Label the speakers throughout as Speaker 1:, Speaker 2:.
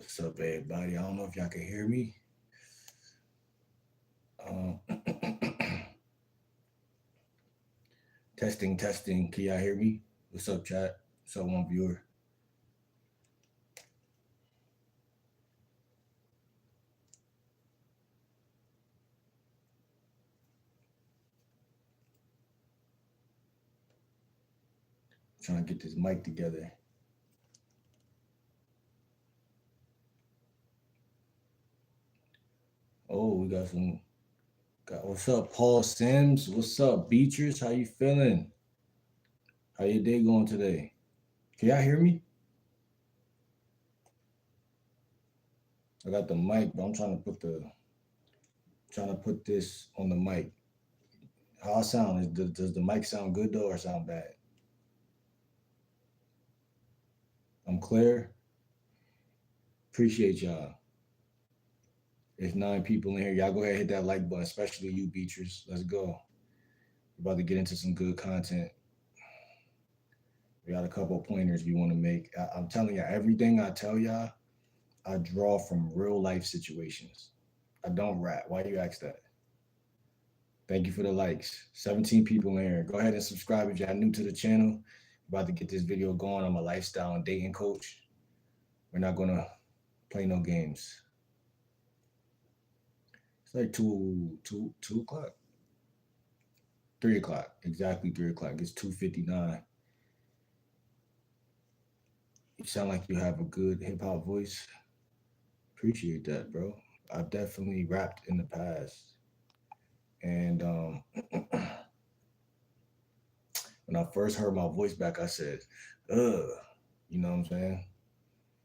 Speaker 1: What's up, everybody? I don't know if y'all can hear me. Um, testing, testing. Can y'all hear me? What's up, chat? What's up, one viewer? Trying to get this mic together. Oh, we got some. What's up, Paul Sims? What's up, Beachers? How you feeling? How your day going today? Can y'all hear me? I got the mic, but I'm trying to put this on the mic. How I sound? Does the mic sound good though, or sound bad? I'm clear. Appreciate y'all. There's 9 people in here. Y'all go ahead and hit that like button, especially you Beachers. Let's go. We're about to get into some good content. We got a couple pointers we want to make. I'm telling you, everything I tell y'all, I draw from real life situations. I don't rap. Why do you ask that? Thank you for the likes. 17 people in here. Go ahead and subscribe if y'all new to the channel. About to get this video going. I'm a lifestyle and dating coach. We're not gonna play no games. It's like 2 o'clock. 3 o'clock. Exactly 3 o'clock. It's 2:59. You sound like you have a good hip hop voice. Appreciate that, bro. I've definitely rapped in the past. And when I first heard my voice back, I said, ugh, you know what I'm saying?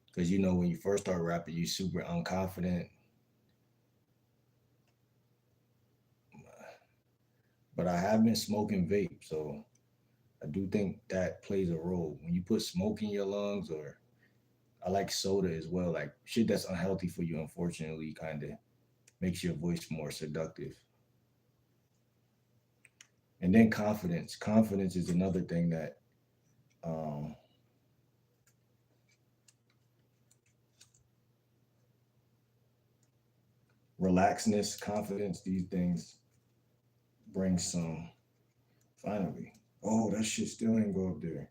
Speaker 1: Because when you first start rapping, you super unconfident. But I have been smoking vape, so I do think that plays a role. When you put smoke in your lungs, or I like soda as well, like shit that's unhealthy for you, unfortunately, kind of makes your voice more seductive. And then confidence. Confidence is another thing that um, relaxedness, confidence, these things bring some. Finally. Oh, that shit still ain't go up there.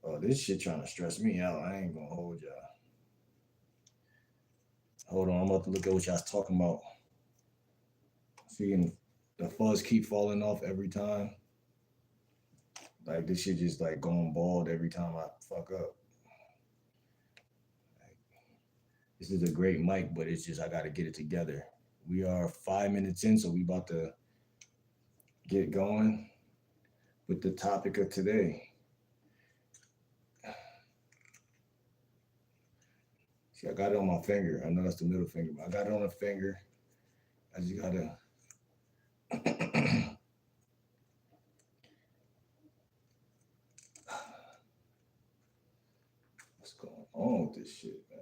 Speaker 1: Oh, this shit trying to stress me out. I ain't gonna hold y'all. Hold on, I'm about to look at what y'all's talking about. Seeing the fuzz keep falling off every time. Like this shit just like going bald every time I fuck up. This is a great mic, but it's just I gotta get it together. We are 5 minutes in, so we about to get going with the topic of today. See, I got it on my finger. I know that's the middle finger, but I got it on the finger. I just gotta. What's going on with this shit, man?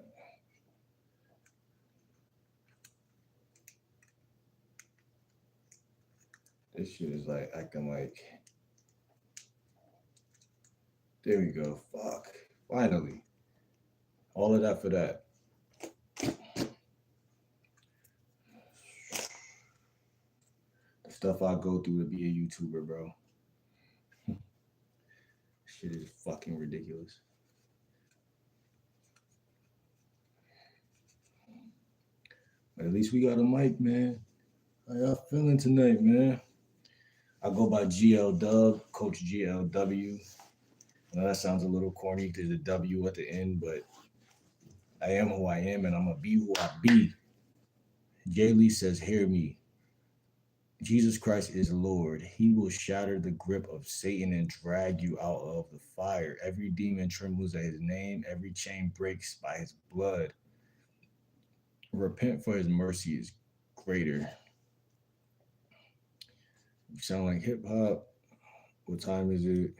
Speaker 1: This shit is like acting like. There we go. Fuck. Finally. All of that for that. The stuff I go through to be a YouTuber, bro. Shit is fucking ridiculous. But at least we got a mic, man. How y'all feeling tonight, man? I go by GL Dub, Coach GLW. I know that sounds a little corny because the W at the end, but I am who I am and I'm going to be who I be. Jay Lee says, hear me. Jesus Christ is Lord. He will shatter the grip of Satan and drag you out of the fire. Every demon trembles at his name, every chain breaks by his blood. Repent, for his mercy is greater. You sound like hip hop. What time is it?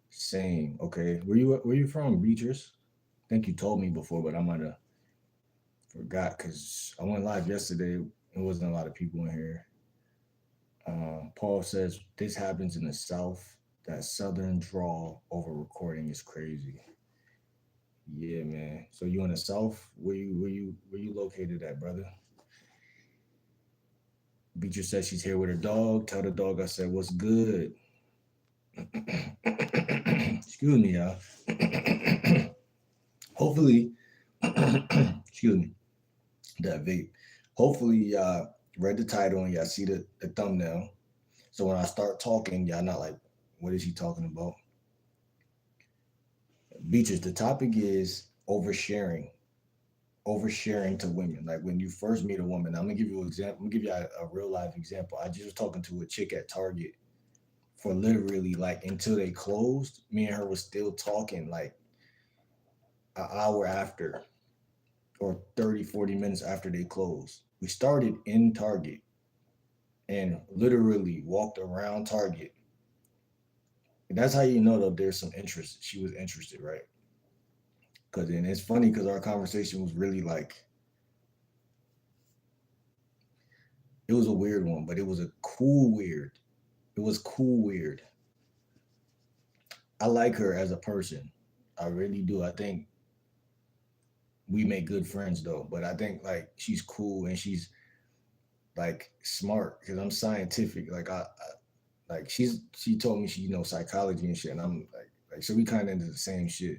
Speaker 1: Same. Okay. Where you from, Beatrice? I think you told me before, but I might have forgot because I went live yesterday. There wasn't a lot of people in here. Paul says this happens in the South. That Southern drawl over recording is crazy. Yeah, man. So you in the South? Where you located at, brother? Beatrice says she's here with her dog. Tell the dog I said what's good. Excuse me, y'all. Hopefully, excuse me, that vape. Hopefully, y'all read the title and y'all see the thumbnail. So when I start talking, y'all not like, what is he talking about? Beaches, the topic is oversharing to women. Like when you first meet a woman, I'm gonna give you an example. I'm gonna give you a real life example. I just was talking to a chick at Target for literally like until they closed. Me and her was still talking like an hour after or 30, 40 minutes after they closed. We started in Target and literally walked around Target. And that's how you know that there's some interest. She was interested, right? Cause and it's funny because our conversation was really like it was a weird one, but it was a cool weird. It was cool weird. I like her as a person. I really do. I think we make good friends though. But I think like she's cool and she's like smart because I'm scientific. Like she told me she knows psychology and shit, and I'm like so we kind of into the same shit.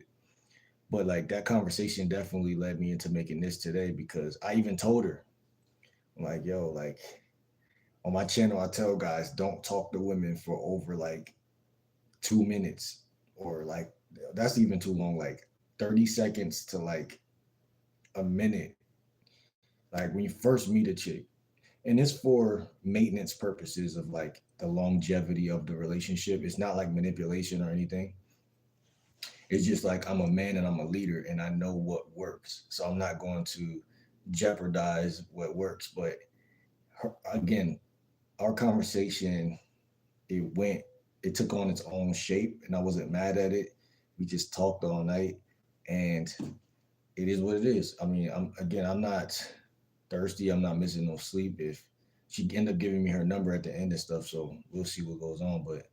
Speaker 1: But like that conversation definitely led me into making this today because I even told her I'm like yo like on my channel I tell guys don't talk to women for over like 2 minutes or like that's even too long like 30 seconds to like a minute like when you first meet a chick and it's for maintenance purposes of like the longevity of the relationship. It's not like manipulation or anything. It's just like I'm a man and I'm a leader and I know what works. So I'm not going to jeopardize what works. But again, our conversation, it went, it took on its own shape and I wasn't mad at it. We just talked all night and it is what it is. I mean, I'm not thirsty. I'm not missing no sleep. If she end up giving me her number at the end and stuff, so we'll see what goes on. But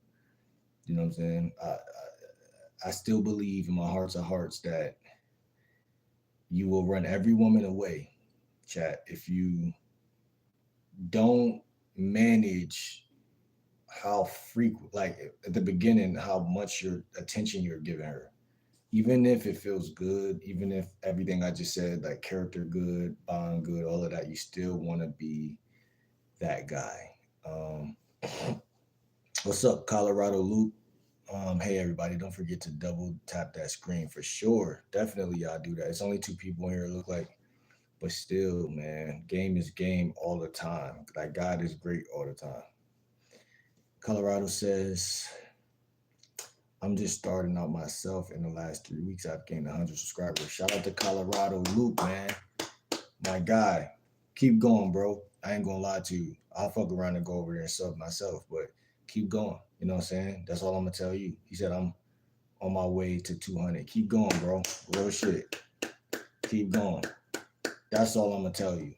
Speaker 1: you know what I'm saying? I still believe in my hearts of hearts that you will run every woman away, chat, if you don't manage how frequent, like at the beginning, how much your attention you're giving her. Even if it feels good, even if everything I just said, like character good, bond good, all of that, you still want to be that guy. What's up, Colorado Luke? Hey everybody, don't forget to double tap that screen for sure. Definitely y'all do that. It's only two people in here, it look like, but still, man, game is game all the time. Like God is great all the time. Colorado says, I'm just starting out myself. In the last 3 weeks, I've gained 100 subscribers. Shout out to Colorado Luke, man. My guy, keep going, bro. I ain't gonna lie to you. I'll fuck around and go over there and sub myself, but keep going. You know what I'm saying? That's all I'm gonna tell you. He said I'm on my way to 200. Keep going, bro. Real shit. Keep going. That's all I'm gonna tell you.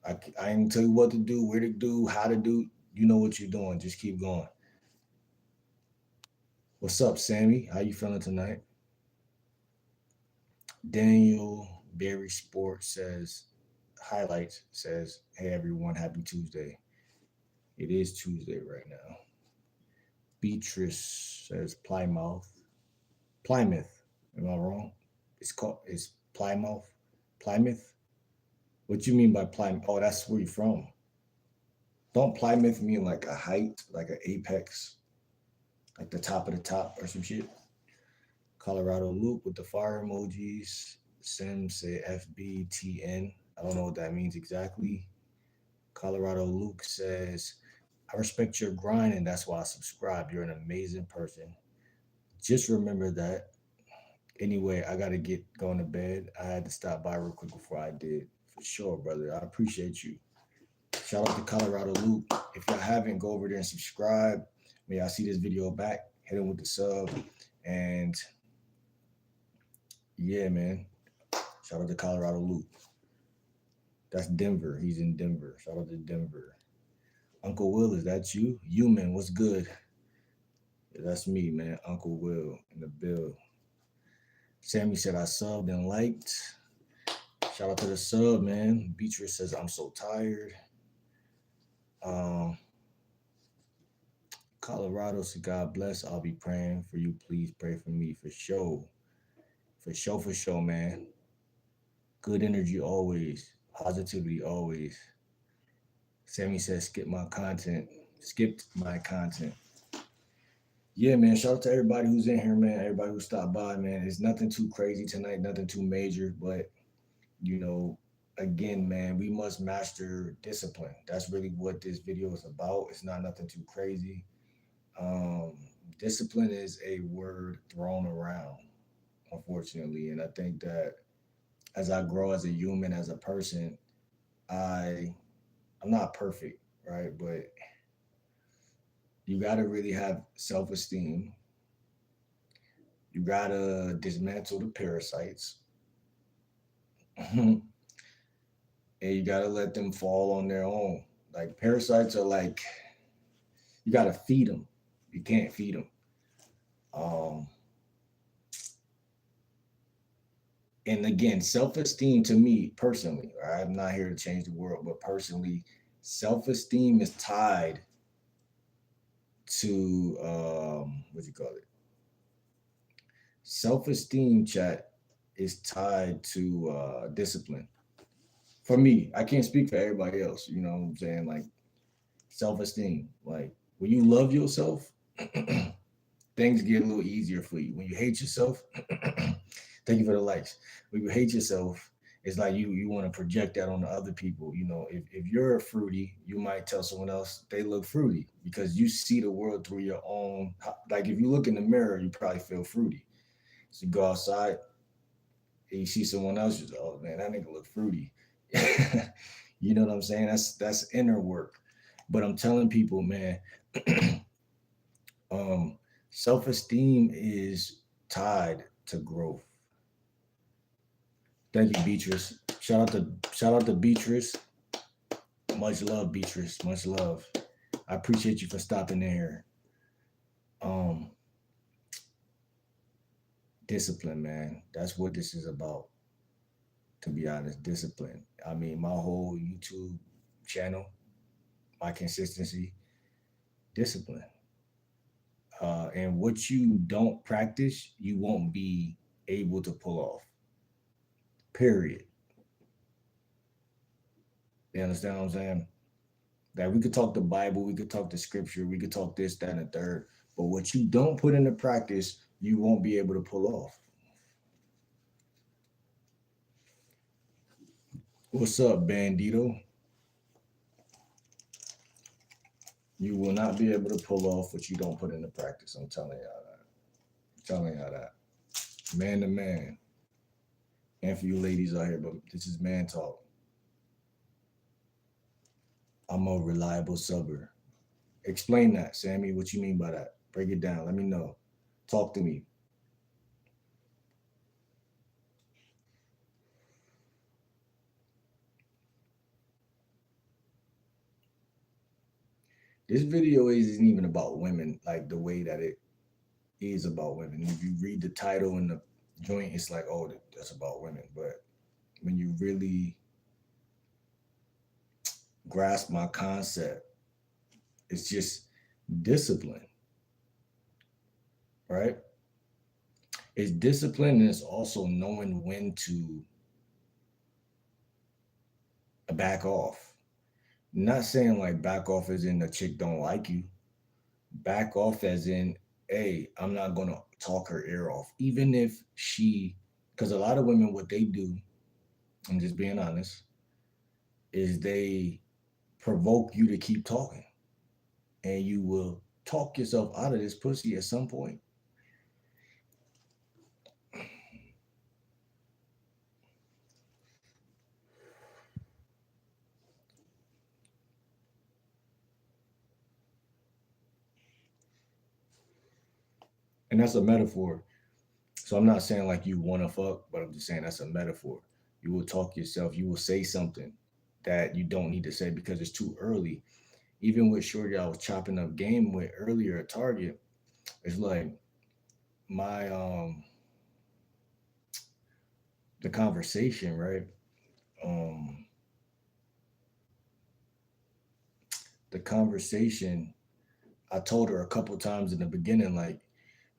Speaker 1: I ain't tell you what to do, where to do, how to do. You know what you're doing. Just keep going. What's up, Sammy? How you feeling tonight? Daniel Berry Sports says highlights says, "Hey everyone, happy Tuesday." It is Tuesday right now. Beatrice says Plymouth. Plymouth. Am I wrong? It's Plymouth. Plymouth. What you mean by Plymouth? Oh, that's where you're from. Don't Plymouth mean like a height, like an apex, like the top of the top or some shit? Colorado Luke with the fire emojis. Sim say FBTN. I don't know what that means exactly. Colorado Luke says I respect your grind, and that's why I subscribe. You're an amazing person. Just remember that. Anyway, I gotta get going to bed. I had to stop by real quick before I did. For sure, brother. I appreciate you. Shout out to Colorado Luke. If y'all haven't, go over there and subscribe. May y'all see this video back. Hit him with the sub. And yeah, man. Shout out to Colorado Luke. That's Denver. He's in Denver. Shout out to Denver. Uncle Will, is that you? Human, what's good? Yeah, that's me, man. Uncle Will in the bill. Sammy said I subbed and liked. Shout out to the sub, man. Beatrice says I'm so tired. Um, Colorado said God bless. I'll be praying for you. Please pray for me for sure. For sure, man. Good energy always. Positivity always. Sammy says skip my content. Skipped my content. Yeah, man. Shout out to everybody who's in here, man. Everybody who stopped by, man. It's nothing too crazy tonight, nothing too major, but you know, again, man, we must master discipline. That's really what this video is about. It's not nothing too crazy. Um, Discipline is a word thrown around, unfortunately, and I think that as I grow as a human, as a person, I I'm not perfect, right? But you got to really have self-esteem. You got to dismantle the parasites. And you got to let them fall on their own. Like parasites are like you got to feed them. You can't feed them. Um, and again, self-esteem to me personally, I'm not here to change the world, but personally, self-esteem is tied to what do you call it? Self-esteem, chat, is tied to discipline. For me, I can't speak for everybody else. You know what I'm saying? Like self-esteem, like when you love yourself, things get a little easier for you. When you hate yourself, thank you for the likes. When you hate yourself, it's like you want to project that on the other people. You know, if you're fruity, you might tell someone else they look fruity because you see the world through your own. Like if you look in the mirror, you probably feel fruity. So you go outside and you see someone else, you say, "Oh man, that nigga look fruity." You know what I'm saying? That's inner work. But I'm telling people, man, um, self-esteem is tied to growth. Thank you, Beatrice. Shout out to Beatrice. Much love, Beatrice. Much love. I appreciate you for stopping in here. Um, Discipline, man. That's what this is about. To be honest, discipline. I mean, my whole YouTube channel, my consistency, discipline. And what you don't practice, you won't be able to pull off. Period. You understand what I'm saying? That we could talk the Bible, we could talk the scripture, we could talk this, that, and the third. But what you don't put into practice, you won't be able to pull off. What's up, Bandito? You will not be able to pull off what you don't put into practice. I'm telling y'all that. I'm telling y'all that. Man to man. And for you ladies out here, but this is man talk. I'm a reliable subber. Explain that, Sammy. What you mean by that? Break it down. Let me know. Talk to me. This video isn't even about women like the way that it is about women. If you read the title and the joint, it's like, oh, that's about women. But when you really grasp my concept, it's just discipline, right? It's discipline and it's also knowing when to back off. Not saying like back off as in the chick don't like you. Back off as in, hey, I'm not gonna talk her ear off. Even if she, because a lot of women, what they do, I'm just being honest, is they provoke you to keep talking. and you will talk yourself out of this pussy at some point. And that's a metaphor. So I'm not saying like you want to fuck, but I'm just saying that's a metaphor. You will talk yourself, you will say something that you don't need to say because it's too early. Even with Shorty I was chopping up game with earlier at Target, it's like my the conversation, right? Um the conversation, I told her a couple times in the beginning, like,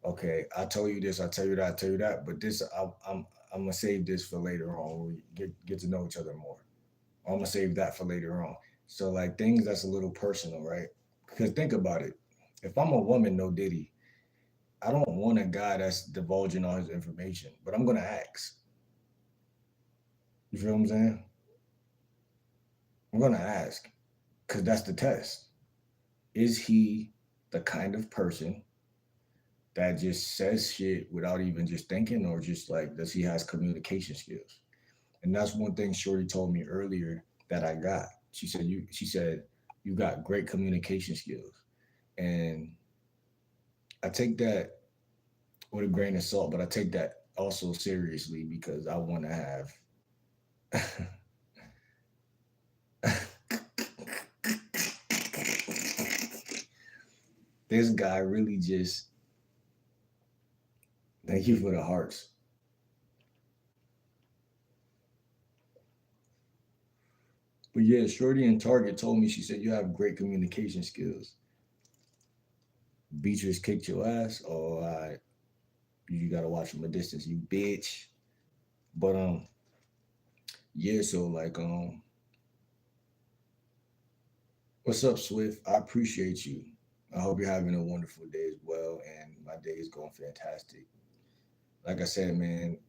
Speaker 1: okay, I told you this, I tell you that, I tell you that, but this I'm gonna save this for later on. When we get to know each other more. I'm gonna save that for later on. So like things that's a little personal, right? Because think about it. If I'm a woman, no diddy, I don't want a guy that's divulging all his information, but I'm gonna ask. You feel what I'm saying? I'm gonna ask because that's the test. Is he the kind of person that just says shit without even just thinking, or just like does he has communication skills? And that's one thing Shorty told me earlier that I got. She said you got great communication skills. And I take that with a grain of salt, but I take that also seriously because I want to have this guy really just thank you for the hearts. But yeah, Shorty and Target told me, she said you have great communication skills. Beatrice kicked your ass. Oh, you gotta watch from a distance, you bitch. But yeah, so like what's up, Swift? I appreciate you. I hope you're having a wonderful day as well, and my day is going fantastic. Like I said, man,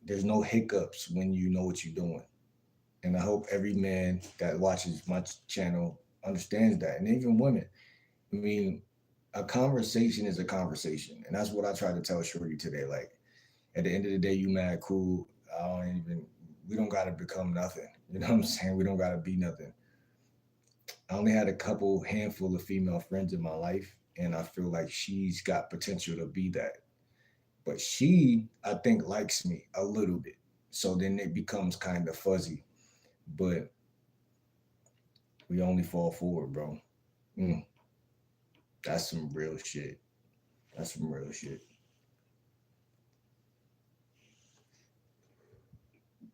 Speaker 1: there's no hiccups when you know what you're doing, and I hope every man that watches my channel understands that, and even women. I mean, a conversation is a conversation, and that's what I try to tell Shorty today. Like, at the end of the day, you mad cool. I don't even. We don't gotta become nothing. You know what I'm saying? We don't gotta be nothing. I only had a couple handful of female friends in my life, and I feel like she's got potential to be that. But she, I think, likes me a little bit. So then it becomes kind of fuzzy. But we only fall forward, bro. Mm, that's some real shit. That's some real shit.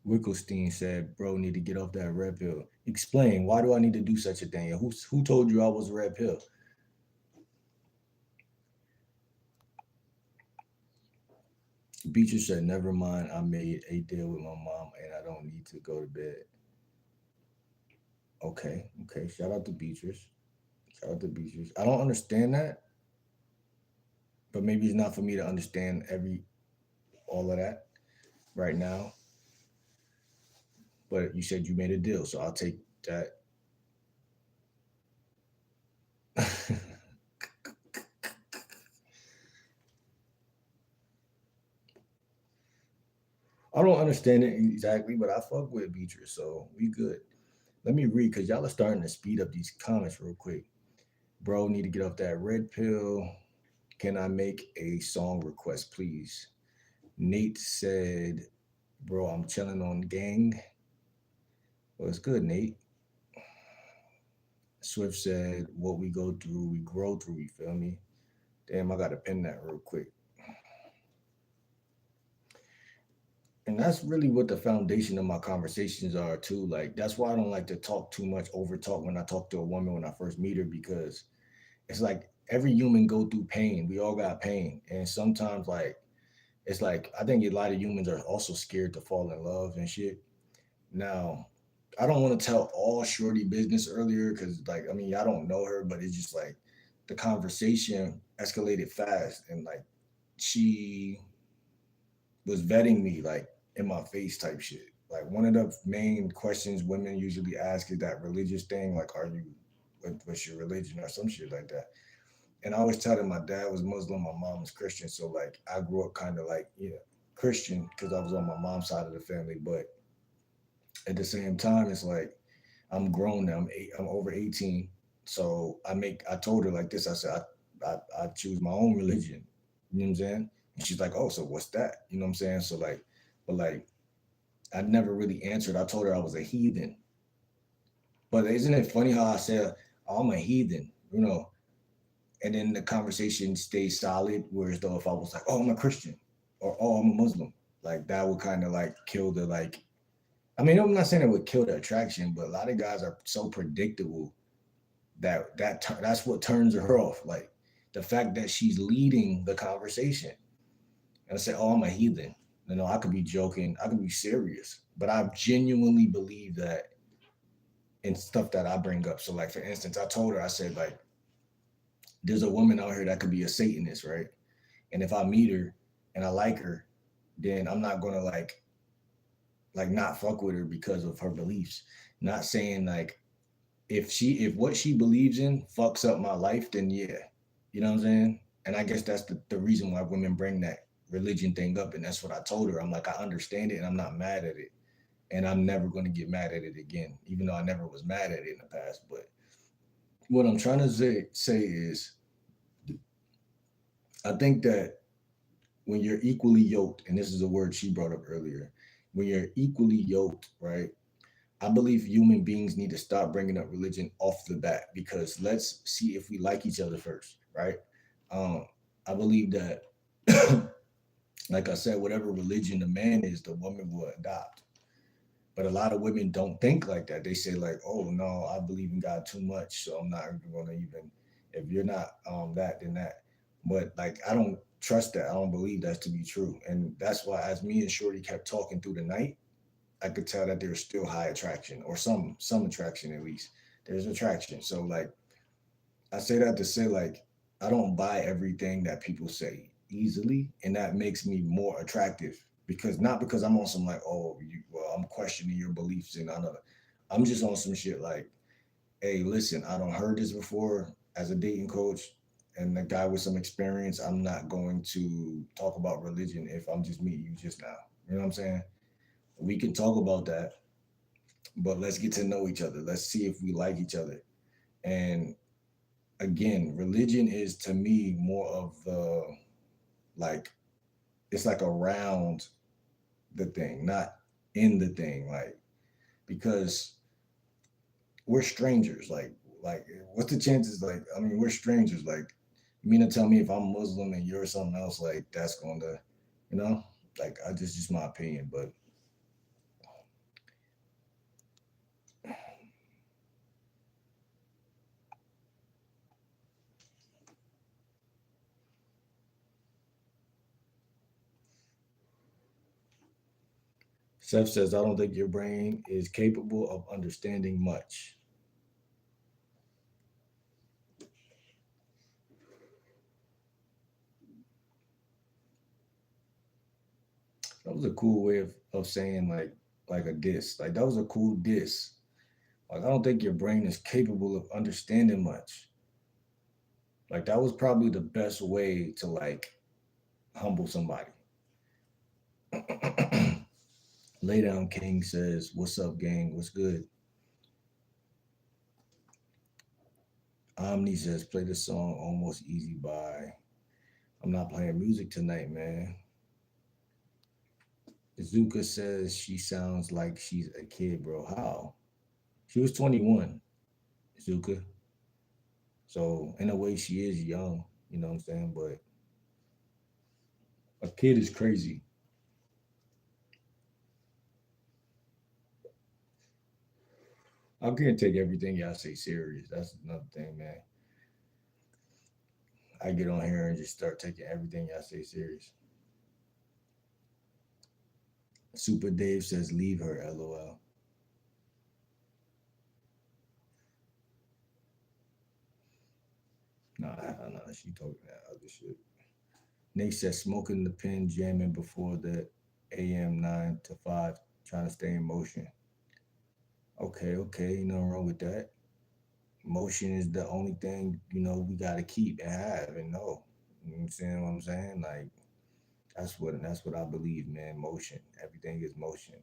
Speaker 1: Wickelstein said, "Bro, need to get off that red pill." Explain, why do I need to do such a thing? Who told you I was a red pill? Beatrice said, "Never mind. I made a deal with my mom, and I don't need to go to bed." Okay, okay. Shout out to Beatrice. Shout out to Beatrice. I don't understand that, but maybe it's not for me to understand all of that right now. But you said you made a deal, so I'll take that. I don't understand it exactly, but I fuck with Beatrice, so we good. Let me read because y'all are starting to speed up these comments real quick. Bro, need to get off that red pill. Can I make a song request, please? Nate said, "Bro, I'm chilling on gang." Well, it's good, Nate. Swift said, "What we go through, we grow through." You feel me? Damn, I gotta pin that real quick. And that's really what the foundation of my conversations are too. Like that's why I don't like to talk too much over talk when I talk to a woman when I first meet her, because it's like every human go through pain. We all got pain, and sometimes like it's like I think a lot of humans are also scared to fall in love and shit. Now, I don't want to tell all Shorty business earlier because, like, I mean, I don't know her, but it's just like the conversation escalated fast, and like she was vetting me like in my face type shit. Like one of the main questions women usually ask is that religious thing, like, are you what's your religion or some shit like that. And I always tell them my dad was Muslim, my mom was Christian, so like I grew up kind of like Christian because I was on my mom's side of the family, but at the same time, it's like I'm grown now. I'm over 18. So I told her like this. I said, I choose my own religion. You know what I'm saying? And she's like, oh, so what's that? You know what I'm saying? So like, but like, I never really answered. I told her I was a heathen. But isn't it funny how I said, oh, I'm a heathen, and then the conversation stays solid. Whereas though if I was like, oh, I'm a Christian or oh, I'm a Muslim, like that would kind of like kill the like I mean, I'm not saying it would kill the attraction, but a lot of guys are so predictable that's what turns her off. Like the fact that she's leading the conversation, and I say, "Oh, I'm a heathen." I could be joking, I could be serious, but I genuinely believe that in stuff that I bring up. So, like for instance, I told her, I said, like, there's a woman out here that could be a Satanist, right? And if I meet her and I like her, then I'm not gonna like not fuck with her because of her beliefs. Not saying like if what she believes in fucks up my life, then yeah, you know what I'm saying. And I guess that's the reason why women bring that religion thing up, and that's what I told her. I'm like, I understand it, and I'm not mad at it, and I'm never going to get mad at it again, even though I never was mad at it in the past. But what I'm trying to say is, I think that when you're equally yoked, and this is a word she brought up earlier, when you're equally yoked, right? I believe human beings need to stop bringing up religion off the bat because let's see if we like each other first, right? Um, I believe that, like I said, whatever religion the man is, the woman will adopt. But a lot of women don't think like that. They say like, "Oh no, I believe in God too much, so I'm not even going to even. If you're not that, then that." But like, I don't trust that. I don't believe that to be true, and that's why, as me and Shorty kept talking through the night, I could tell that there's still high attraction or some attraction at least. There's attraction. So like I say that to say like I don't buy everything that people say easily, and that makes me more attractive because not because I'm on some like I'm questioning your beliefs and I know I'm just on some shit like hey listen I don't heard this before as a dating coach and a guy with some experience. I'm not going to talk about religion if I'm just meeting you just now. You know what I'm saying? We can talk about that, but let's get to know each other. Let's see if we like each other. And again, religion is to me more of the like it's like around the thing, not in the thing. Like because we're strangers. Like what's the chances? Like I mean, we're strangers. Like you mean to tell me if I'm Muslim and you're something else, like that's going to, you know, like I just my opinion, but Seth says, I don't think your brain is capable of understanding much. That was a cool way of saying like a diss. Like that was a cool diss. Like I don't think your brain is capable of understanding much. Like that was probably the best way to like humble somebody. Lay down King says, "What's up, gang? What's good?" Omni says, "Play the song Almost Easy by." I'm not playing music tonight, man. Zuka says she sounds like she's a kid, bro. How? She was 21, Zuka. So in a way, she is young. You know what I'm saying? But a kid is crazy. I can't take everything y'all say serious. That's another thing, man. I get on here and just start taking everything y'all say serious. Super Dave says, "Leave her, lol." Nah, she talking that other shit. Nate says, "Smoking the pen, jamming before the AM 9 to 5, trying to stay in motion." Okay, nothing wrong with that. Motion is the only thing, we gotta keep and have and know. You know what I'm saying? Like that's what I believe, man. Motion. Everything is motion.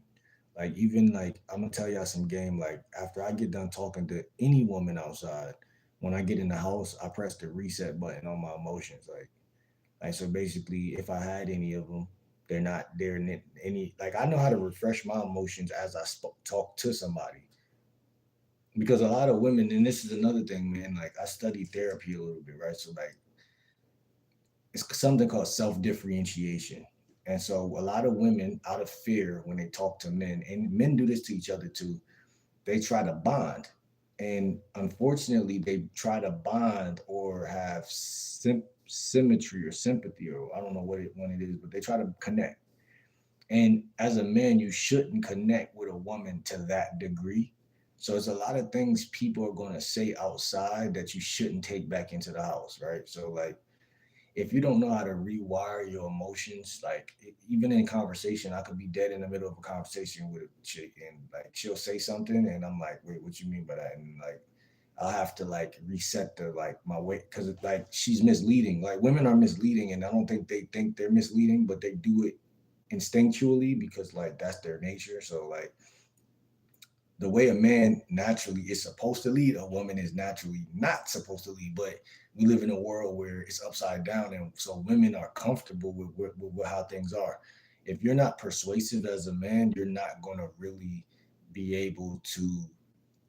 Speaker 1: Like even like I'm gonna tell y'all some game. Like after I get done talking to any woman outside, when I get in the house, I press the reset button on my emotions. Like so basically, if I had any of them, they're not there. Any like I know how to refresh my emotions as I talk to somebody, because a lot of women, and this is another thing, man. Like I studied therapy a little bit, right? So like it's something called self differentiation. And so a lot of women, out of fear, when they talk to men, and men do this to each other too, they try to bond. And unfortunately, they try to bond or have symmetry or sympathy, or I don't know when it is, but they try to connect. And as a man, you shouldn't connect with a woman to that degree. So it's a lot of things people are going to say outside that you shouldn't take back into the house, right? So like if you don't know how to rewire your emotions, like even in conversation, I could be dead in the middle of a conversation with a chick, and like she'll say something, and I'm like, wait, what you mean by that? And like I'll have to like reset the like my way, because it's like she's misleading. Like women are misleading, and I don't think they think they're misleading, but they do it instinctually because like that's their nature. So like the way a man naturally is supposed to lead, a woman is naturally not supposed to lead. But we live in a world where it's upside down, and so women are comfortable with how things are. If you're not persuasive as a man, you're not going to really be able to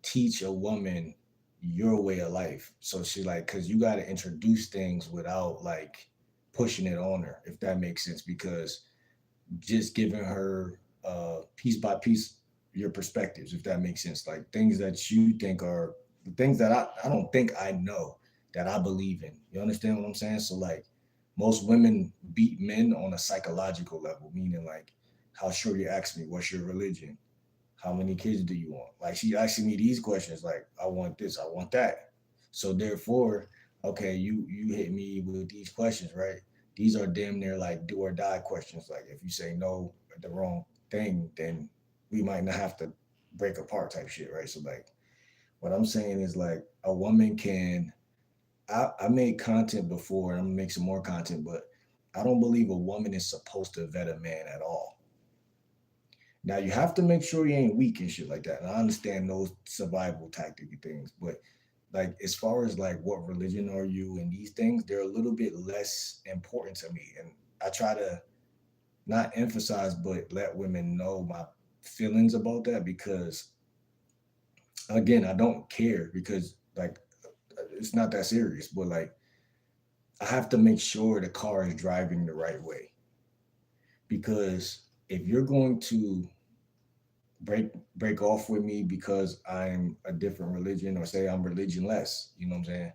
Speaker 1: teach a woman your way of life. So she like, because you got to introduce things without like pushing it on her, if that makes sense. Because just giving her piece by piece your perspectives, if that makes sense. Like things that you think are the things that I don't think I know that I believe in. You understand what I'm saying? So like most women beat men on a psychological level, meaning like how sure you ask me, what's your religion? How many kids do you want? Like she asking me these questions, like I want this, I want that. So therefore, okay, you hit me with these questions, right? These are damn near like do or die questions. Like if you say no, the wrong thing, then we might not have to break apart type shit, right? So like what I'm saying is like a woman can I made content before and I'm gonna make some more content, but I don't believe a woman is supposed to vet a man at all. Now you have to make sure you ain't weak and shit like that. And I understand those survival tactic things, but like as far as like what religion are you and these things, they're a little bit less important to me. And I try to not emphasize but let women know my feelings about that, because again, I don't care, because like it's not that serious, but like I have to make sure the car is driving the right way. Because if you're going to break break off with me because I'm a different religion, or say I'm religionless, you know what I'm saying?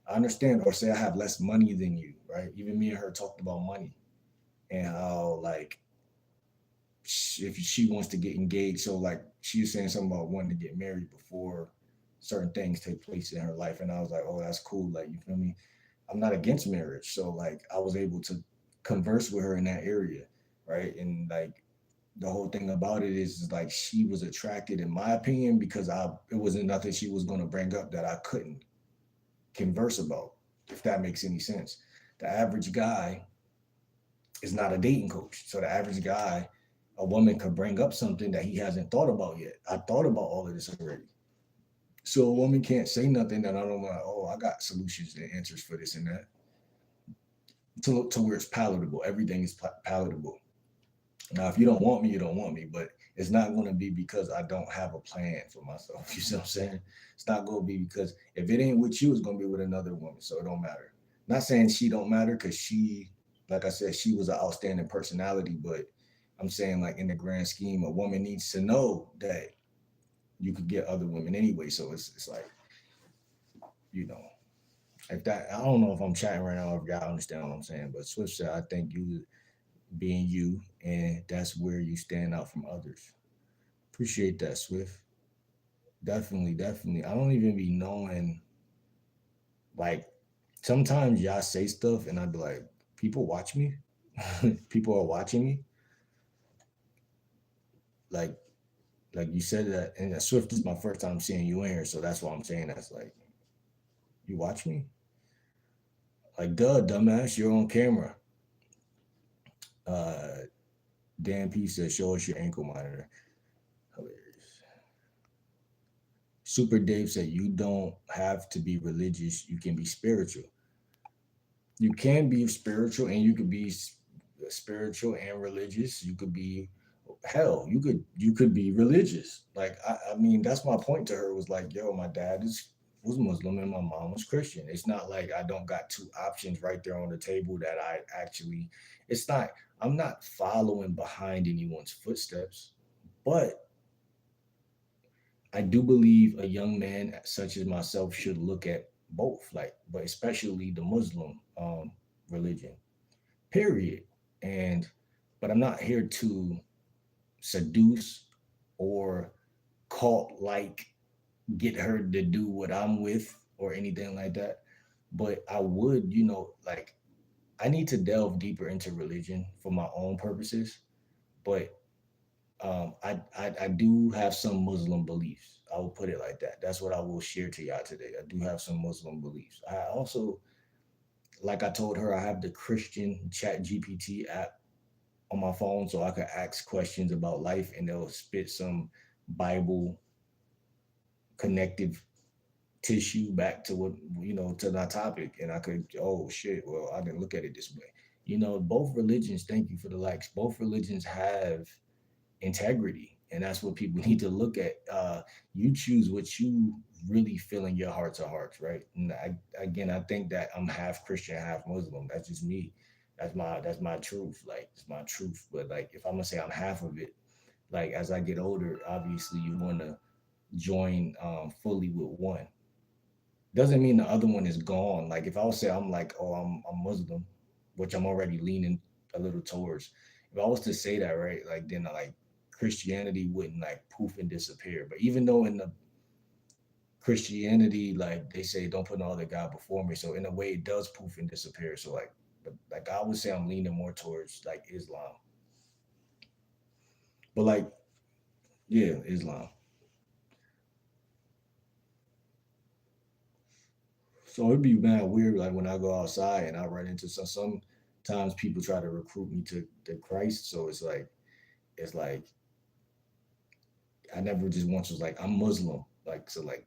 Speaker 1: I understand, or say I have less money than you, right? Even me and her talked about money and how like if she wants to get engaged, so like she was saying something about wanting to get married before certain things take place in her life, and I was like, oh, that's cool. Like you feel me? I'm not against marriage, so like I was able to converse with her in that area, right? And like the whole thing about it is like she was attracted, in my opinion, because I it wasn't nothing she was going to bring up that I couldn't converse about, if that makes any sense. The average guy is not a dating coach, so the average guy, a woman could bring up something that he hasn't thought about yet. I thought about all of this already. So a woman can't say nothing that I don't want. Oh, I got solutions and answers for this and that, to where it's palatable. Everything is palatable. Now, if you don't want me, you don't want me, but it's not going to be because I don't have a plan for myself. You see what I'm saying? It's not going to be because if it ain't with you, it's going to be with another woman. So it don't matter. Not saying she don't matter, because she, like I said, she was an outstanding personality, but I'm saying like in the grand scheme, a woman needs to know that you could get other women anyway. So it's like, you know, if that, I don't know if I'm chatting right now, if y'all understand what I'm saying, but Swift said, I think you being you, and that's where you stand out from others. Appreciate that, Swift. Definitely, definitely. I don't even be knowing, like, sometimes y'all say stuff and I'd be like, people watch me? People are watching me? Like, like you said that, and Swift is my first time seeing you in here, so that's why I'm saying that's like, You watch me? Like, duh, dumbass, you're on camera. Uh, Dan P says, show us your ankle monitor. Hilarious. Super Dave said, you don't have to be religious. You can be spiritual. You can be spiritual and you could be spiritual and religious. You could be hell. You could be religious. Like I mean, that's my point to her was like, yo, my dad is was Muslim and my mom was Christian. It's not like I don't got two options right there on the table that I actually. It's not. I'm not following behind anyone's footsteps, but I do believe a young man such as myself should look at both, like, but especially the Muslim religion, period. And, but I'm not here to seduce or cult like get her to do what I'm with or anything like that. But I would, like, I need to delve deeper into religion for my own purposes. But I do have some Muslim beliefs. I will put it like that. That's what I will share to y'all today. I do have some Muslim beliefs. I also, like I told her, I have the Christian Chat GPT app on my phone, so I could ask questions about life, and they'll spit some Bible connective tissue back to what to that topic, and I could, oh shit, well, I didn't look at it this way. Both religions. Thank you for the likes. Both religions have integrity, and that's what people need to look at. You choose what you really feel in your heart to hearts, right? And again, I think that I'm half Christian, half Muslim. That's just me. That's my truth. Like, it's my truth. But like, if I'm gonna say I'm half of it, like, as I get older, obviously you want to join fully with one. Doesn't mean the other one is gone. Like, if I would say I'm like, oh, I'm Muslim, which I'm already leaning a little towards. If I was to say that, right, like, then like Christianity wouldn't like poof and disappear. But even though in the Christianity, like they say, don't put no other God before me. So in a way, it does poof and disappear. So like, but like I would say, I'm leaning more towards like Islam. But like, yeah, Islam. So it'd be mad weird, like when I go outside and I run into sometimes people try to recruit me to Christ. So it's like I never just once was like, I'm Muslim. Like, so like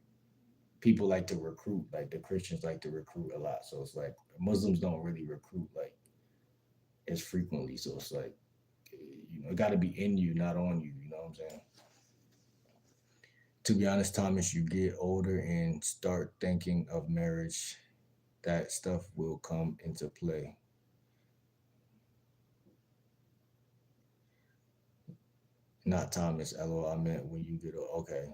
Speaker 1: people like to recruit, like the Christians like to recruit a lot. So it's like Muslims don't really recruit like as frequently. So it's like, it got to be in you, not on you. You know what I'm saying? To be honest, Thomas, you get older and start thinking of marriage, that stuff will come into play. Not Thomas, LOL. I meant when you get okay.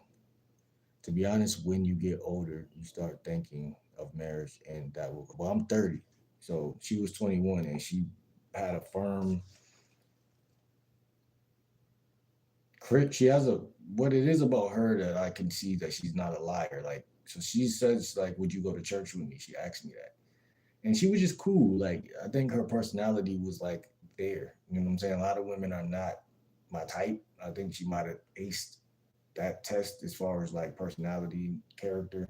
Speaker 1: To be honest, when you get older, you start thinking of marriage, and that will. Well, I'm 30, so she was 21, and she had a firm. She has a, what it is about her that I can see that she's not a liar. Like, so she says like, "Would you go to church with me?" She asked me that, and she was just cool. Like, I think her personality was like there. You know what I'm saying? A lot of women are not my type. I think she might have aced that test as far as like personality, character,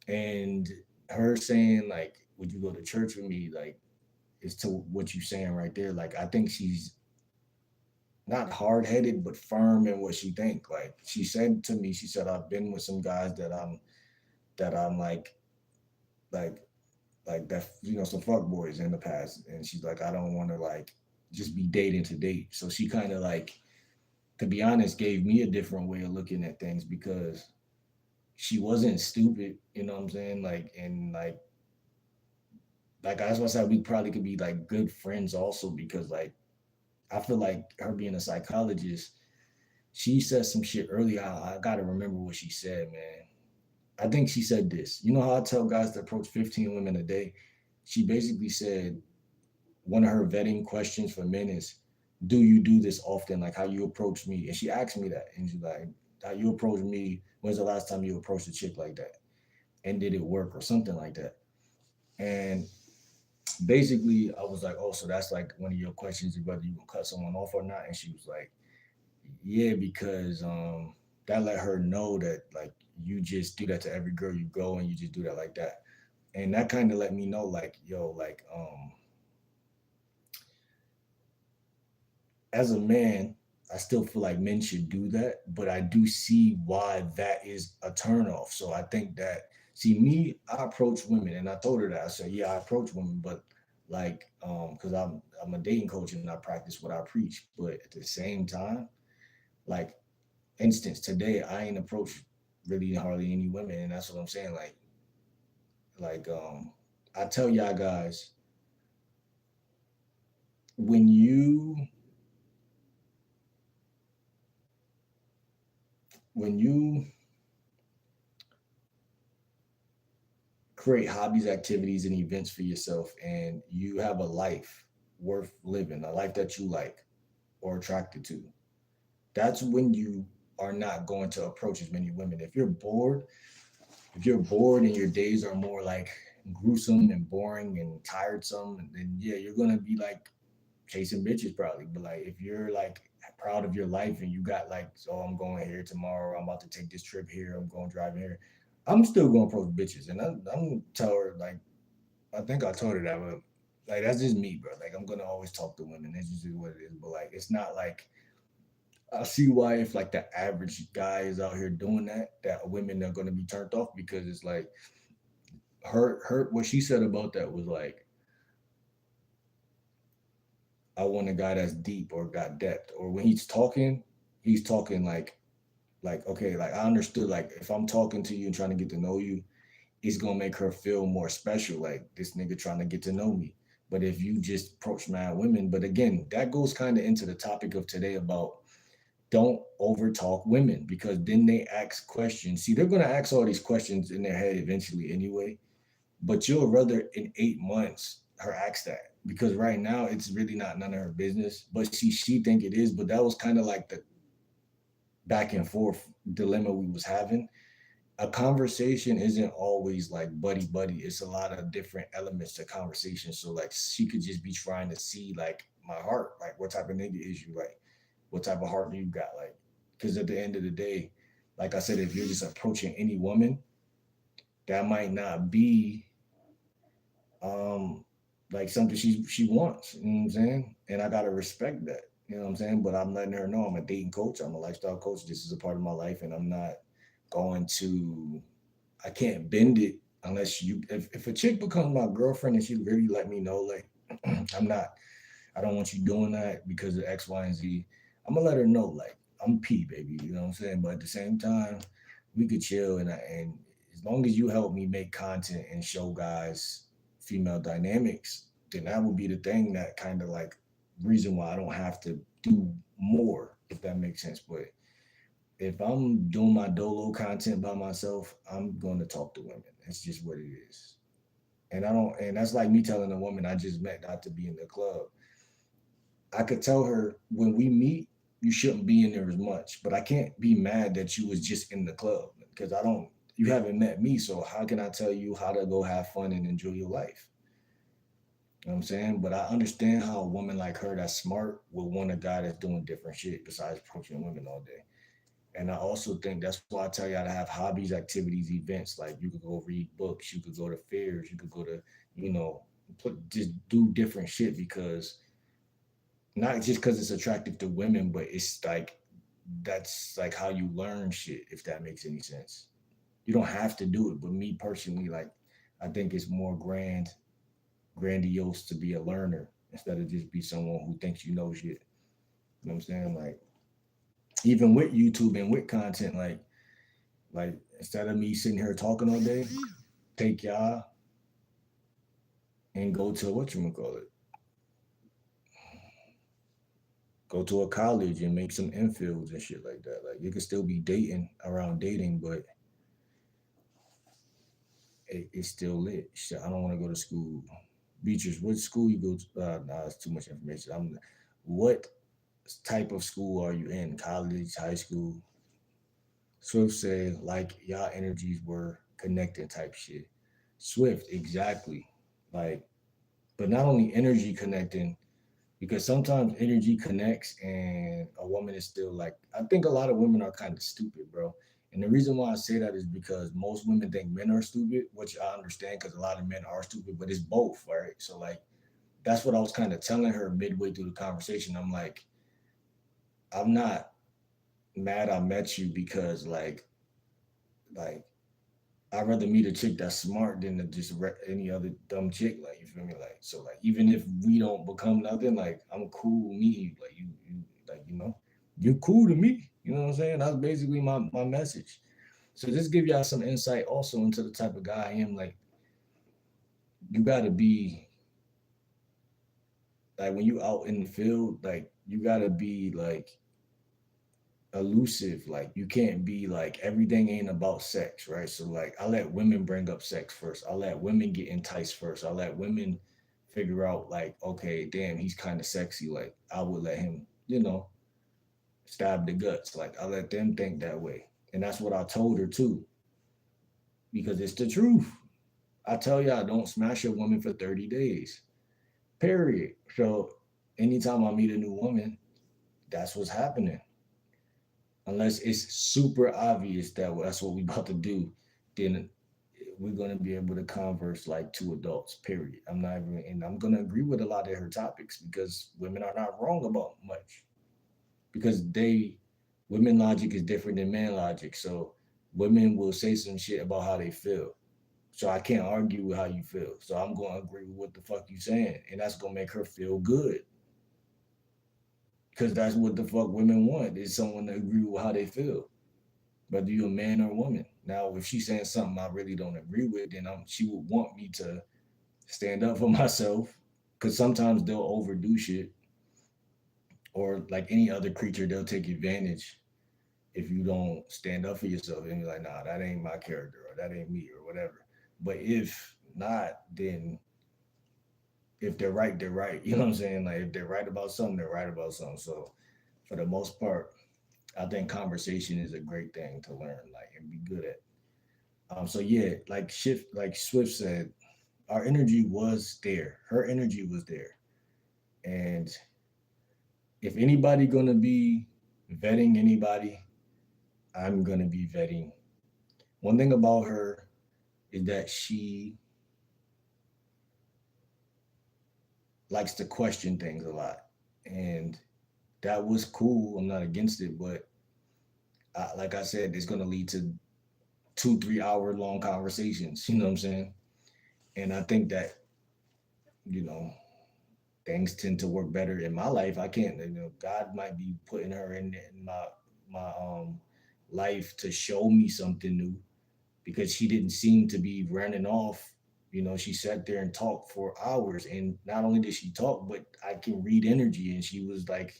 Speaker 1: and her saying like, "Would you go to church with me?" Like, is to what you saying right there. Like, I think she's not hard headed, but firm in what she think. Like, she said to me, she said, "I've been with some guys that I'm like like that, some fuck boys in the past," and she's like, "I don't want to like just be dating to date." So she kind of like, to be honest, gave me a different way of looking at things because she wasn't stupid, you know what I'm saying? Like that's why I said we probably could be like good friends also because like I feel like her being a psychologist, she said some shit earlier. I gotta remember what she said, man. I think she said this. You know how I tell guys to approach 15 women a day? She basically said one of her vetting questions for men is, do you do this often? Like how you approach me. And she asked me that. And she's like, how you approach me, when's the last time you approached a chick like that? And did it work or something like that? And basically I was like, oh, so that's like one of your questions is whether you gonna cut someone off or not. And she was like, yeah, because that let her know that like you just do that to every girl you go, and you just do that like that. And that kind of let me know, like, yo, like, as a man, I still feel like men should do that, but I do see why that is a turnoff. So I think that, see, me, I approach women, and I told her that. I said, yeah, I approach women, but like, because I'm a dating coach and I practice what I preach. But at the same time, like, instance today, I ain't approached really hardly any women, and that's what I'm saying. Like, I tell y'all guys, when you create hobbies, activities, and events for yourself, and you have a life worth living, a life that you like or attracted to, that's when you are not going to approach as many women. If you're bored and your days are more like gruesome and boring and tiresome, then yeah, you're gonna be like chasing bitches probably. But like if you're like proud of your life and you got like, so I'm going here tomorrow, I'm about to take this trip here, I'm going driving here, I'm still gonna approach bitches, and I'm gonna tell her like, I think I told her that, but like that's just me, bro. Like I'm gonna always talk to women. It's just what it is. But like it's not like, I see why if like the average guy is out here doing that, that women are gonna be turned off, because it's like her what she said about that was like, I want a guy that's deep or got depth, or when he's talking like okay, like I understood, like if I'm talking to you and trying to get to know you, it's gonna make her feel more special. Like this nigga trying to get to know me. But if you just approach mad women, but again, that goes kind of into the topic of today about don't over talk women, because then they ask questions. See, they're gonna ask all these questions in their head eventually anyway. But you'll rather in 8 months her ask that, because right now it's really not none of her business. But she think it is. But that was kind of like the back and forth dilemma we was having. A conversation isn't always like buddy buddy. It's a lot of different elements to conversation. So like she could just be trying to see like my heart, like what type of nigga is you, like what type of heart do you got, like, because at the end of the day, like I said, if you're just approaching any woman, that might not be um like something she wants. You know what I'm saying? And I gotta respect that. You know what I'm saying? But I'm letting her know I'm a dating coach. I'm a lifestyle coach. This is a part of my life, and I'm not going to I can't bend it unless if a chick becomes my girlfriend and she really let me know like I'm not I don't want you doing that because of X, Y, and Z. I'm gonna let her know like I'm P baby, you know what I'm saying? But at the same time, we could chill, and as long as you help me make content and show guys female dynamics, then that would be the thing, that kind of like reason why I don't have to do more, if that makes sense. But if I'm doing my dolo content by myself, I'm going to talk to women. That's just what it is. And I don't, and that's like me telling a woman I just met not to be in the club. I could tell her when we meet, you shouldn't be in there as much, but I can't be mad that you was just in the club, because I don't, you haven't met me. So how can I tell you how to go have fun and enjoy your life? You know what I'm saying? But I understand how a woman like her that's smart would want a guy that's doing different shit besides approaching women all day. And I also think that's why I tell y'all to have hobbies, activities, events. Like you could go read books, you could go to fairs, you could go to, you know, just do different shit, because not just because it's attractive to women, but it's like that's like how you learn shit, if that makes any sense. You don't have to do it, but me personally, like I think it's more grandiose to be a learner instead of just be someone who thinks you know shit. You know what I'm saying? Like even with YouTube and with content, like instead of me sitting here talking all day, take y'all and go to what you call it, go to a college and make some infills and shit like that. Like you can still be dating around dating, but it's still lit. Shit, I don't want to go to school. Beatrice, what school you go to? Nah, it's too much information. What type of school are you in? College, high school? Swift said, like y'all energies were connecting type shit. Swift, exactly. Like, but not only energy connecting, because sometimes energy connects and a woman is still like, I think a lot of women are kind of stupid, bro. And the reason why I say that is because most women think men are stupid, which I understand because a lot of men are stupid, but it's both, right? So like that's what I was kind of telling her midway through the conversation. I'm like, I'm not mad I met you because like I'd rather meet a chick that's smart than to just any other dumb chick. Like you feel me? Like so, like even if we don't become nothing, like I'm cool meeting you. Like you like you're cool to me. You know what I'm saying? That's basically my message. So just give y'all some insight also into the type of guy I am. Like you gotta be like when you out in the field, like you gotta be like elusive. Like you can't be like everything ain't about sex, right? So like I let women bring up sex first. I let women get enticed first. I let women figure out like, okay, damn, he's kind of sexy. Like I would let him, stab the guts. Like I let them think that way. And that's what I told her too, because it's the truth. I tell y'all, don't smash a woman for 30 days. Period. So anytime I meet a new woman, that's what's happening. Unless it's super obvious that that's what we about to do, then we're gonna be able to converse like two adults. Period. I'm not even, and I'm gonna agree with a lot of her topics because women are not wrong about much because women logic is different than man logic. So women will say some shit about how they feel. So I can't argue with how you feel. So I'm gonna agree with what the fuck you saying, and that's gonna make her feel good because that's what the fuck women want is someone to agree with how they feel, whether you're a man or a woman. Now, if she's saying something I really don't agree with, then she would want me to stand up for myself because sometimes they'll overdo shit, or like any other creature, they'll take advantage if you don't stand up for yourself and you're like, nah, that ain't my character or that ain't me or whatever. But if not, then if they're right, they're right. You know what I'm saying? Like if they're right about something, they're right about something. So for the most part, I think conversation is a great thing to learn, like and be good at. So yeah, like Swift said, our energy was there. Her energy was there. And if anybody gonna be vetting anybody, I'm gonna be vetting. One thing about her is that she likes to question things a lot. And that was cool. I'm not against it, but like I said, it's gonna lead to 2 3 hour long conversations. You know what I'm saying? And I think that, you know, things tend to work better in my life. I can't, God might be putting her in my life to show me something new because she didn't seem to be running off. She sat there and talked for hours, and not only did she talk, but I can read energy, and she was like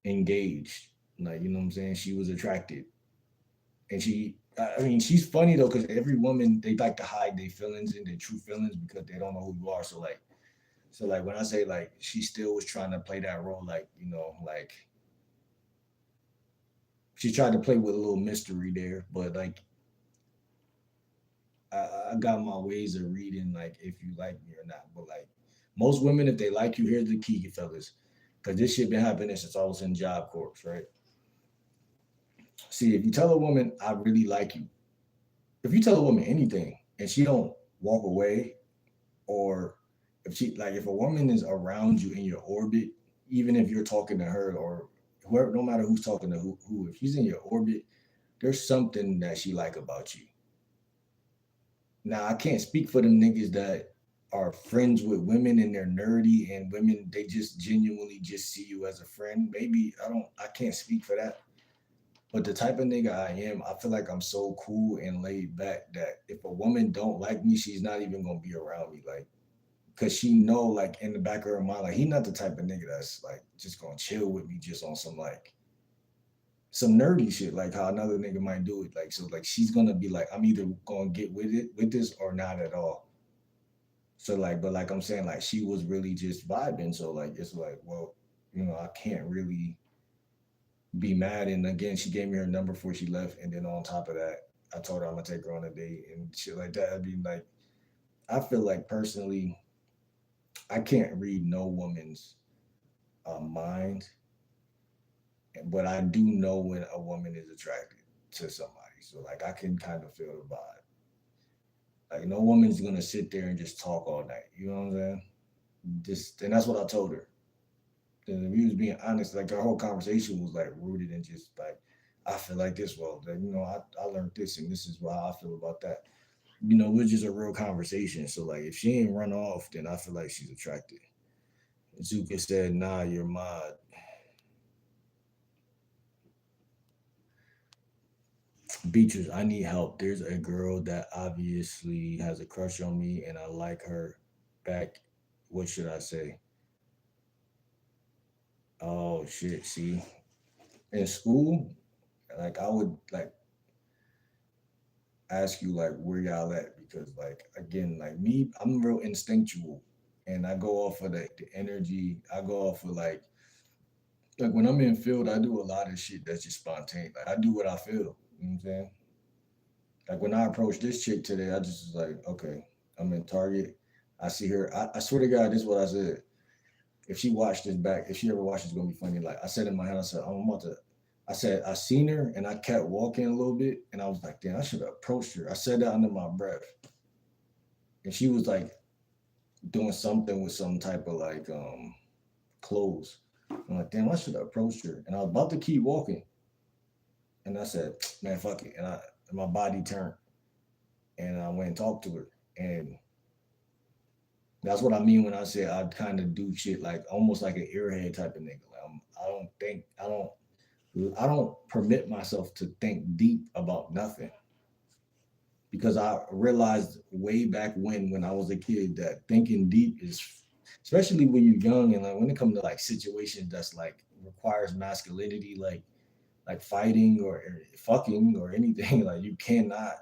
Speaker 1: engaged, like you know what I'm saying. She was attracted, and I mean, she's funny though because every woman they like to hide their feelings and their true feelings because they don't know who you are. So like when I say like she still was trying to play that role, like like she tried to play with a little mystery there, but like I got my ways of reading like if you like me or not. But like most women, if they like you, here's the key, fellas, because this shit been happening since I was in Job Corps, right? See, if you tell a woman I really like you, if you tell a woman anything and she don't walk away, or if a woman is around you in your orbit, even if you're talking to her or whoever, no matter who's talking to who, if she's in your orbit, there's something that she like about you. Now I can't speak for them niggas that are friends with women and they're nerdy and women they just genuinely just see you as a friend. Maybe I can't speak for that. But the type of nigga I am, I feel like I'm so cool and laid back that if a woman don't like me, she's not even gonna be around me. Like, cause she know like in the back of her mind, like he not the type of nigga that's like just gonna chill with me just on some nerdy shit, like how another nigga might do it. Like so like she's gonna be like, I'm either gonna get with it with this or not at all. So like, but like I'm saying, like she was really just vibing. So like it's like, well, I can't really be mad. And again, she gave me her number before she left. And then on top of that, I told her I'm gonna take her on a date and shit like that. I'd be like, I feel like personally, I can't read no woman's. mind, but I do know when a woman is attracted to somebody. So like I can kind of feel the vibe. Like no woman's gonna sit there and just talk all night. You know what I'm saying? Just and that's what I told her. And if we was being honest, like our whole conversation was like rooted in just like I feel like this. Well, then, I learned this and this is how I feel about that. We're just a real conversation. So like if she ain't run off, then I feel like she's attracted. Zuka said, nah, you're mod. Beatrice, I need help. There's a girl that obviously has a crush on me and I like her back. What should I say? Oh shit, see. In school, like I would like ask you like where y'all at because like again, like me, I'm real instinctual and I go off of the energy. I go off of like when I'm in field, I do a lot of shit that's just spontaneous. Like I do what I feel. You know what I'm saying? Like when I approached this chick today, I just was like, okay, I'm in Target. I see her. I swear to God, this is what I said. If she watched this back, if she ever watched, it's gonna be funny. Like I said in my head, I said, I'm about to. I said I seen her and I kept walking a little bit, and I was like, damn, I should have approached her. I said that under my breath, and she was like doing something with some type of like clothes. I'm like, damn, I should have approached her, and I was about to keep walking, and I said, man, fuck it, and my body turned, and I went and talked to her, and that's what I mean when I say I kind of do shit like almost like an airhead type of nigga. Like I don't think I don't permit myself to think deep about nothing because I realized way back when I was a kid that thinking deep is, especially when you're young and like when it comes to like situations that's like requires masculinity, like fighting or fucking or anything, like you cannot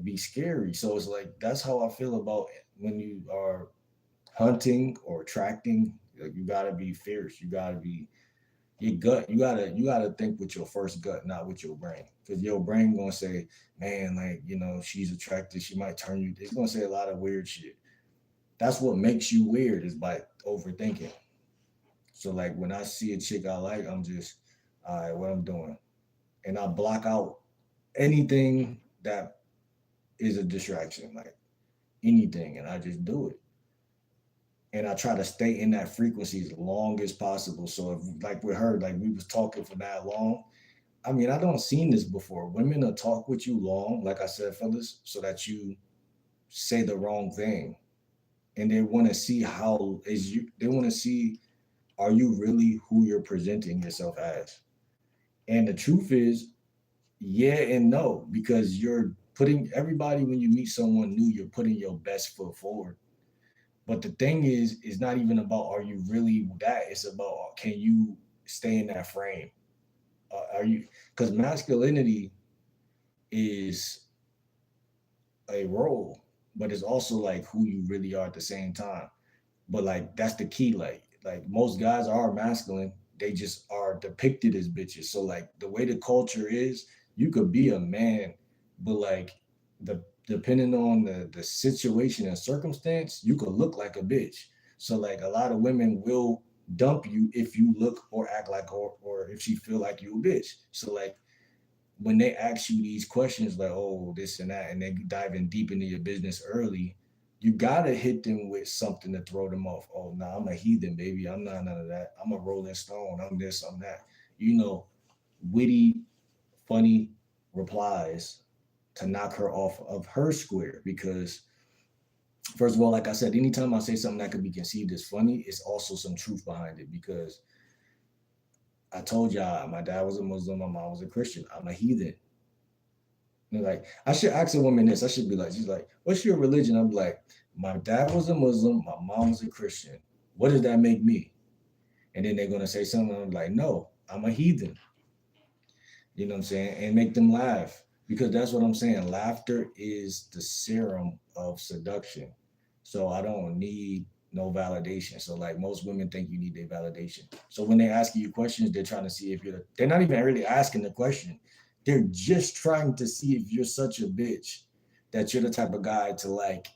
Speaker 1: be scary. So it's like that's how I feel about it. When you are hunting or attracting, like you gotta be fierce. You gotta be your gut. You gotta think with your first gut, not with your brain, because your brain gonna say, man, like she's attracted. She might turn you. It's gonna say a lot of weird shit. That's what makes you weird is by overthinking. So like when I see a chick I like, I'm just, all right, what I'm doing, and I block out anything that is a distraction, like anything, and I just do it. And I try to stay in that frequency as long as possible. So if like with her, like we was talking for that long. I mean, I don't seen this before. Women will talk with you long, like I said, fellas, so that you say the wrong thing. And they want to see how is you they want to see are you really who you're presenting yourself as? And the truth is, yeah and no, because you're putting everybody when you meet someone new, you're putting your best foot forward. But the thing is, it's not even about are you really that. It's about can you stay in that frame? Are you because masculinity is a role, but it's also like who you really are at the same time. But like that's the key. Like most guys are masculine, they just are depicted as bitches. So like the way the culture is, you could be a man, but like the depending on the situation and circumstance, you could look like a bitch. So like a lot of women will dump you if you look or act like or if she feel like you a bitch. So like when they ask you these questions like, oh, this and that, and they dive in deep into your business early, you gotta hit them with something to throw them off. Oh, nah, I'm a heathen, baby. I'm not none of that. I'm a rolling stone. I'm this, I'm that. You know, witty, funny replies to knock her off of her square. Because, first of all, like I said, anytime I say something that could be conceived as funny, it's also some truth behind it. Because I told y'all, my dad was a Muslim, my mom was a Christian. I'm a heathen. Like I should ask a woman this. I should be like, she's like, "What's your religion?" I'm like, "My dad was a Muslim, my mom was a Christian. What does that make me?" And then they're gonna say something. I'm like, "No, I'm a heathen." You know what I'm saying? And make them laugh because that's what I'm saying. Laughter is the serum of seduction. So I don't need no validation. So like most women think you need their validation. So when they're asking you questions, they're trying to see if they're not even really asking the question. They're just trying to see if you're such a bitch that you're the type of guy to like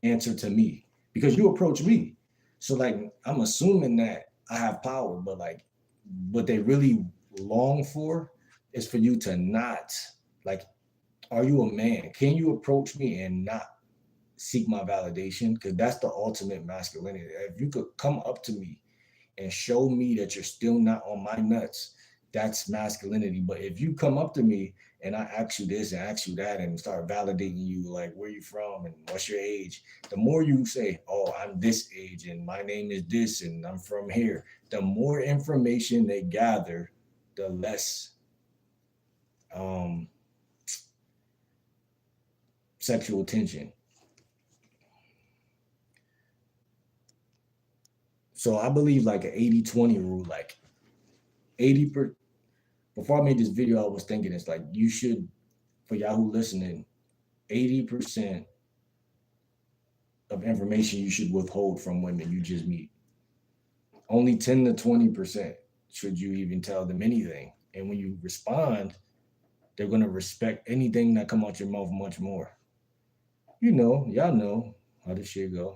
Speaker 1: answer to me because you approach me. So like I'm assuming that I have power, but like what they really long for is for you to not like, are you a man? Can you approach me and not seek my validation? Because that's the ultimate masculinity. If you could come up to me and show me that you're still not on my nuts, that's masculinity. But if you come up to me and I ask you this and ask you that and start validating you, like where you from and what's your age, the more you say, oh, I'm this age and my name is this and I'm from here, the more information they gather, the less um, sexual tension. So I believe like an 80-20 rule, like 80 per before I made this video, I was thinking it's like you should, for y'all who listening, 80% of information you should withhold from women you just meet. Only 10 to 20% should you even tell them anything. And when you respond, they're gonna respect anything that come out your mouth much more. Y'all know how this shit go.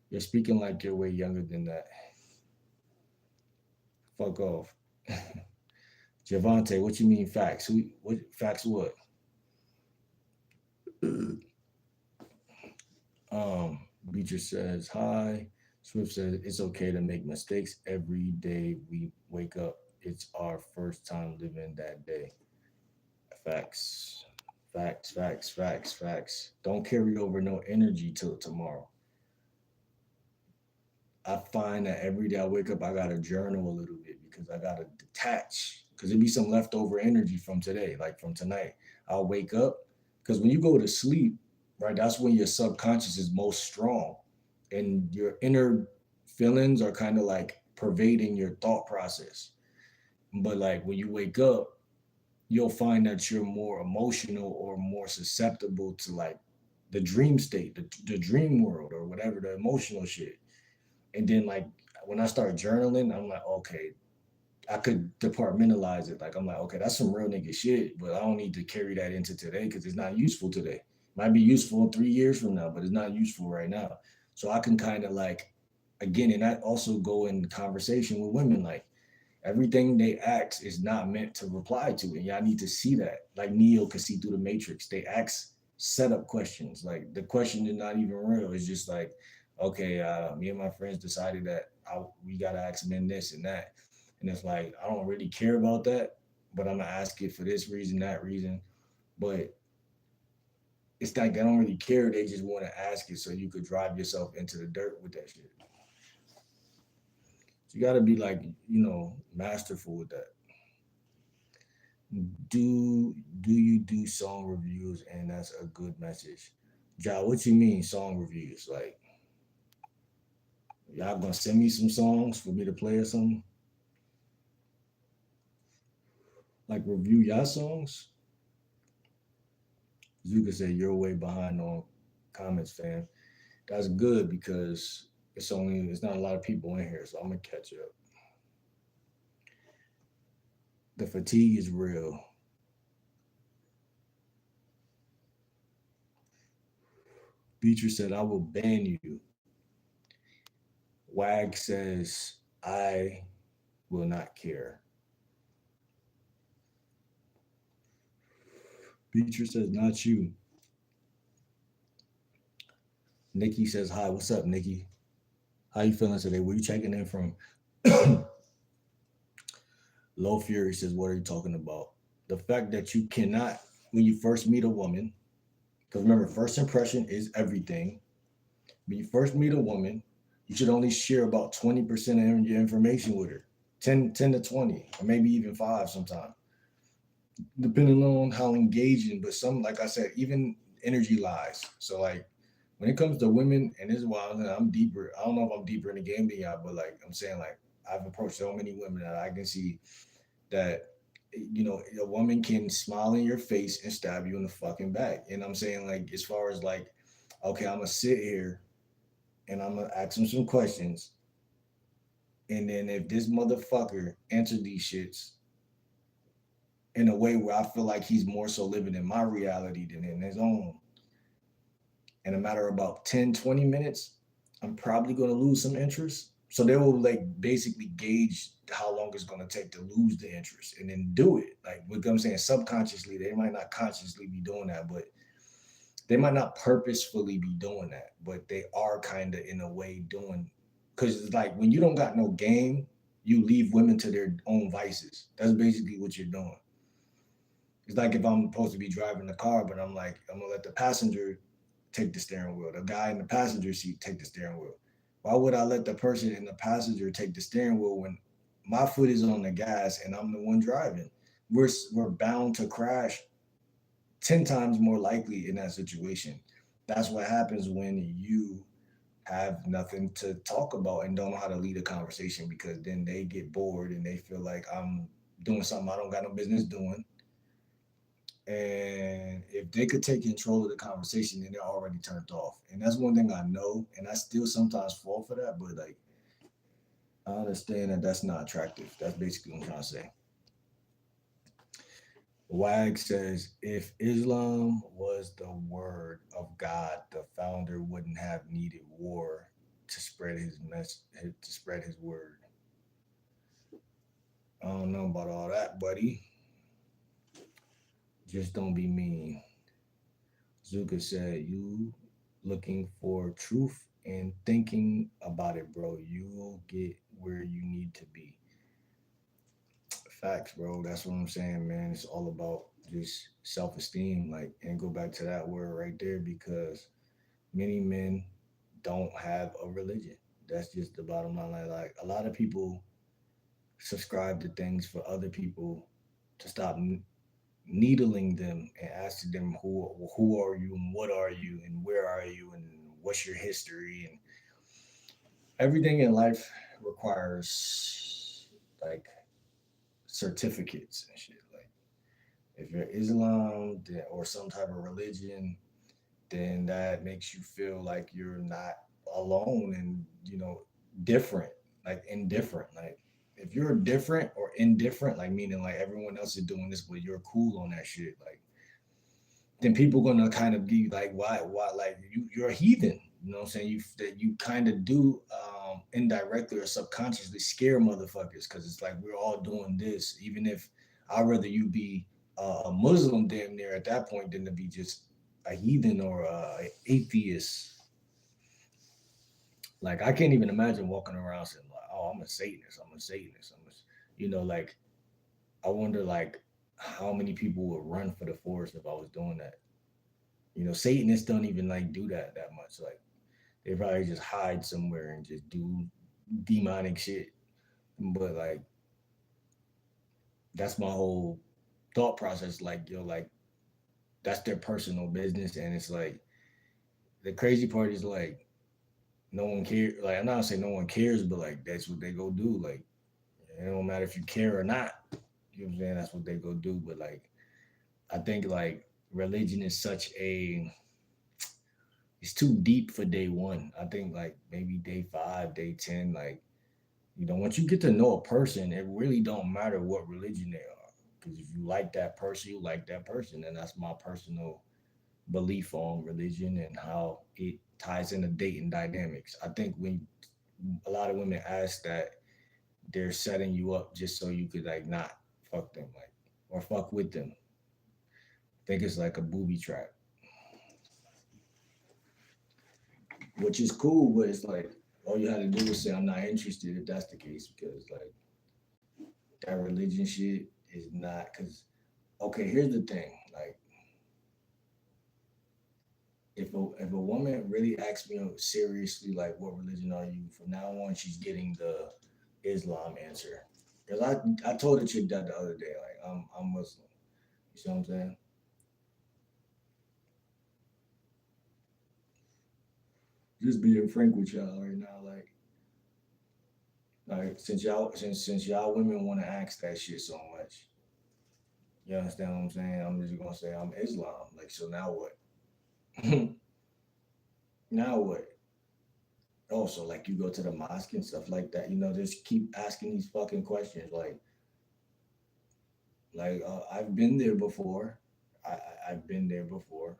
Speaker 1: You're speaking like you're way younger than that. Fuck off. Javante, what you mean facts? What facts what? Um, Beecher says hi. Swift says it's okay to make mistakes every day we wake up. It's our first time living that day. Facts. Facts, facts, facts, facts. Don't carry over no energy till tomorrow. I find that every day I wake up, I gotta journal a little bit because I gotta detach. Because it'd be some leftover energy from today, like from tonight. I'll wake up because when you go to sleep, right, that's when your subconscious is most strong, and your inner feelings are kind of like pervading your thought process. But like when you wake up, you'll find that you're more emotional or more susceptible to like the dream state, the dream world, or whatever, the emotional shit. And then like when I start journaling, I'm like, okay, I could departmentalize it. Like I'm like, okay, that's some real nigga shit, but I don't need to carry that into today because it's not useful today. Might be useful 3 years from now, but it's not useful right now. So I can kind of like, again, and I also go in conversation with women. Like everything they ask is not meant to reply to, and y'all need to see that. Like Neo could see through the matrix. They ask setup questions. Like the question is not even real. It's just like, okay, me and my friends decided that we gotta ask men this and that, and it's like I don't really care about that, but I'm gonna ask it for this reason, that reason. But it's like they don't really care. They just want to ask it so you could drive yourself into the dirt with that shit. So you gotta be like, masterful with that. Do you do song reviews, and that's a good message? Ja, what you mean song reviews? Like y'all gonna send me some songs for me to play or something? Like review y'all songs? You could say you're way behind on comments, fam. That's good because it's not a lot of people in here, so I'm gonna catch up. The fatigue is real. Beatrice said, I will ban you. Wag says, I will not care. Beatrice says, not you. Nikki says, hi, what's up, Nikki? How you feeling today? Where you checking in from? Low Fury says, what are you talking about? The fact that you cannot, when you first meet a woman, because remember, first impression is everything. When you first meet a woman, you should only share about 20% of your information with her. 10 to 20, or maybe even 5 sometimes, depending on how engaging. But some, like I said, even energy lies. So like when it comes to women, and this is why I'm deeper. I don't know if I'm deeper in the game than y'all, but like I'm saying, like I've approached so many women that I can see that a woman can smile in your face and stab you in the fucking back. And I'm saying like as far as like, okay, I'm gonna sit here and I'm gonna ask him some questions, and then if this motherfucker answered these shits in a way where I feel like he's more so living in my reality than in his own, in a matter of about 10, 20 minutes, I'm probably gonna lose some interest. So they will like basically gauge how long it's gonna take to lose the interest and then do it. Like what I'm saying, subconsciously, they might not consciously be doing that, but they might not purposefully be doing that, but they are kind of in a way doing. Because it's like when you don't got no game, you leave women to their own vices. That's basically what you're doing. It's like if I'm supposed to be driving the car, but I'm like, I'm gonna let the passenger take the steering wheel, the guy in the passenger seat take the steering wheel. Why would I let the person in the passenger take the steering wheel when my foot is on the gas and I'm the one driving? We're bound to crash 10 times more likely in that situation. That's what happens when you have nothing to talk about and don't know how to lead a conversation, because then they get bored and they feel like I'm doing something I don't got no business doing. And if they could take control of the conversation, then they're already turned off. And that's one thing I know, and I still sometimes fall for that. But like, I understand that that's not attractive. That's basically what I'm trying to say. Wag says, if Islam was the word of God, the founder wouldn't have needed war to spread his to spread his word. I don't know about all that, buddy. Just don't be mean. Zuka said, you looking for truth and thinking about it, bro. You'll get where you need to be. Facts, bro. That's what I'm saying, man. It's all about just self-esteem. Like, and go back to that word right there, because many men don't have a religion. That's just the bottom line. Like a lot of people subscribe to things for other people to stop needling them and asking them who are you and what are you and where are you and what's your history, and everything in life requires like certificates and shit. Like if you're Islam or some type of religion, then that makes you feel like you're not alone and different, like indifferent. Like if you're different or indifferent, like meaning like everyone else is doing this but you're cool on that shit, like then people gonna kind of be like, why, like you're a heathen. You know what I'm saying? You kind of do indirectly or subconsciously scare motherfuckers, because it's like we're all doing this. Even if I'd rather you be a Muslim damn near at that point than to be just a heathen or a atheist. Like I can't even imagine walking around saying like, "Oh, I'm a Satanist. I'm a Satanist. Like I wonder like how many people would run for the forest if I was doing that. Satanists don't even like do that much. Like they probably just hide somewhere and just do demonic shit. But like that's my whole thought process. Like like that's their personal business, and it's like the crazy part is like no one cares. Like I'm not saying no one cares, but like that's what they go do. Like it don't matter if you care or not. You know what I'm saying? That's what they go do. But like I think like religion is such a it's too deep for day one. I think like maybe day 5, day 10, like once you get to know a person, it really don't matter what religion they are. Because if you like that person, you like that person, and that's my personal belief on religion and how it ties into dating dynamics. I think when a lot of women ask that, they're setting you up just so you could like not fuck them, like or fuck with them. I think it's like a booby trap, which is cool, but it's like all you had to do was say I'm not interested if that's the case, because like that religion shit is not. Because okay, here's the thing, like if a woman really asks me seriously like what religion are you, from now on she's getting the Islam answer. Because I told a chick that the other day, like I'm Muslim. You see what I'm saying? Just being frank with y'all right now, like since y'all women want to ask that shit so much, you understand what I'm saying? I'm just gonna say I'm Islam. Like so now what? Now what? Also, like you go to the mosque and stuff like that. Just keep asking these fucking questions. I've been there before. I've been there before.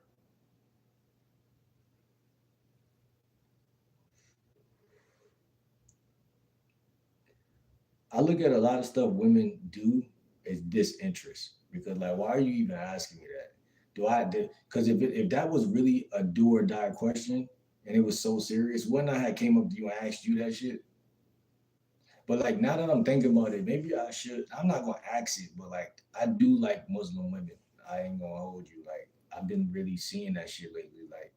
Speaker 1: I look at a lot of stuff women do as disinterest because like why are you even asking me that? Do I because if that was really a do or die question and it was so serious, wouldn't I have came up to you and asked you that shit? But like now that I'm thinking about it, maybe I should. I'm not gonna ask it, but like I do like Muslim women. I ain't gonna hold you. Like I've been really seeing that shit lately. Like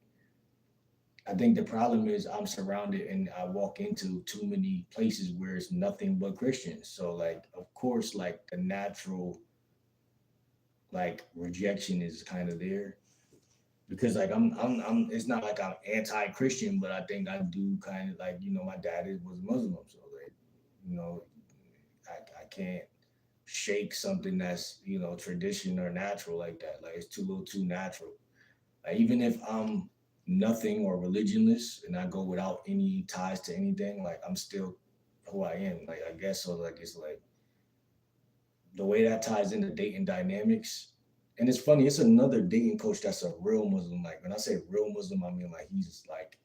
Speaker 1: I think the problem is I'm surrounded and I walk into too many places where it's nothing but Christians. So like of course like the natural like rejection is kind of there because like I'm it's not like I'm anti-Christian, but I think I do kind of like my dad was Muslim, so like you know I can't shake something that's tradition or natural like that. Like it's too little too natural. Like, even if I'm nothing or religionless and I go without any ties to anything, like I'm still who I am. Like I guess so. Like it's like the way that ties into dating dynamics. And it's funny, it's another dating coach that's a real Muslim. Like when I say real Muslim, I mean like he's like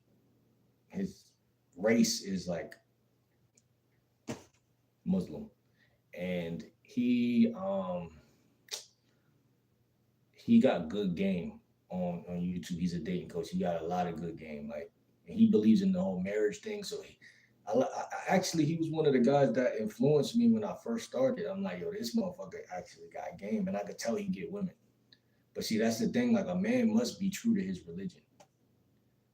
Speaker 1: his race is like Muslim. And he got good game on YouTube. He's a dating coach. He got a lot of good game. Like, and he believes in the whole marriage thing. So actually, he was one of the guys that influenced me when I first started. I'm like, yo, this motherfucker actually got game, and I could tell he get women. But see, that's the thing. Like, a man must be true to his religion.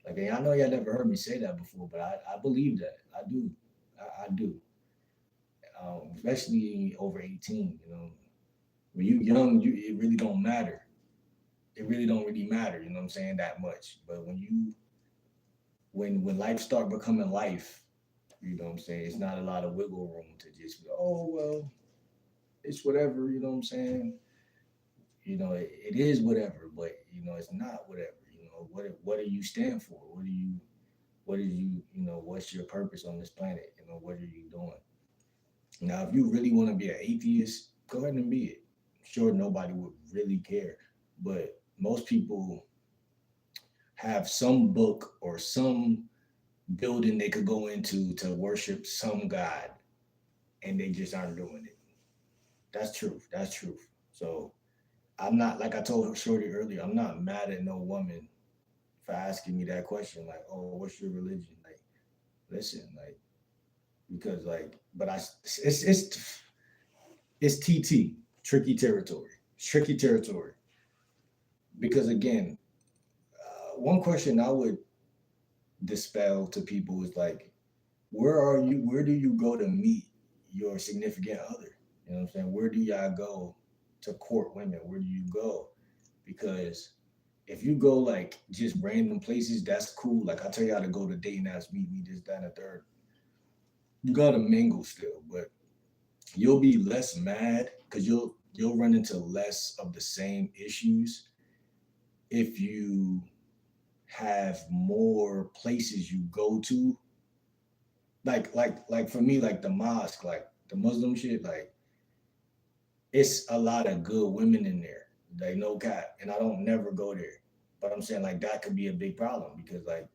Speaker 1: Like, and I know y'all never heard me say that before, but I believe that. I do. I do. Especially over 18. When you young, it really don't matter. It really don't really matter, you know what I'm saying, that much. But when life start becoming life, you know what I'm saying, it's not a lot of wiggle room to just be, oh well, it's whatever, you know what I'm saying? It is whatever, but it's not whatever. What do you stand for? What's your purpose on this planet? What are you doing? Now if you really want to be an atheist, go ahead and be it. Sure, nobody would really care. But most people have some book or some building they could go into to worship some god, and they just aren't doing it. That's truth. That's truth. So I'm not, like I told Shorty earlier, I'm not mad at no woman for asking me that question. Like, oh, what's your religion? Like, listen, like, because like, but it's TT, tricky territory. It's tricky territory. Because again, one question I would dispel to people is like, where do you go to meet your significant other? You know what I'm saying? Where do y'all go to court women? Where do you go? Because if you go like just random places, that's cool. Like I tell y'all to go to dating apps, meet me, this, that, and the third. You gotta mingle still, but you'll be less mad because you'll run into less of the same issues if you have more places you go to. Like for me, like the mosque, like the Muslim shit, like it's a lot of good women in there. Like no cap. And I don't never go there. But I'm saying like that could be a big problem because like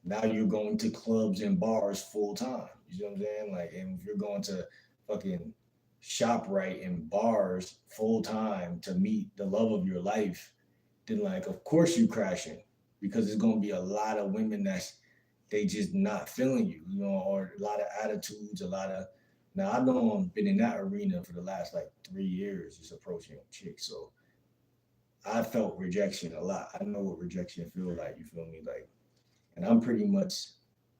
Speaker 1: now you're going to clubs and bars full time. You see what I'm saying? Like, and if you're going to fucking shop right in bars full time to meet the love of your life, then like of course you crashing because there's gonna be a lot of women that's they just not feeling you, or a lot of attitudes, a lot of now I know I've been in that arena for the last like 3 years just approaching chicks. So I felt rejection a lot. I know what rejection feel like, you feel me? Like and I'm pretty much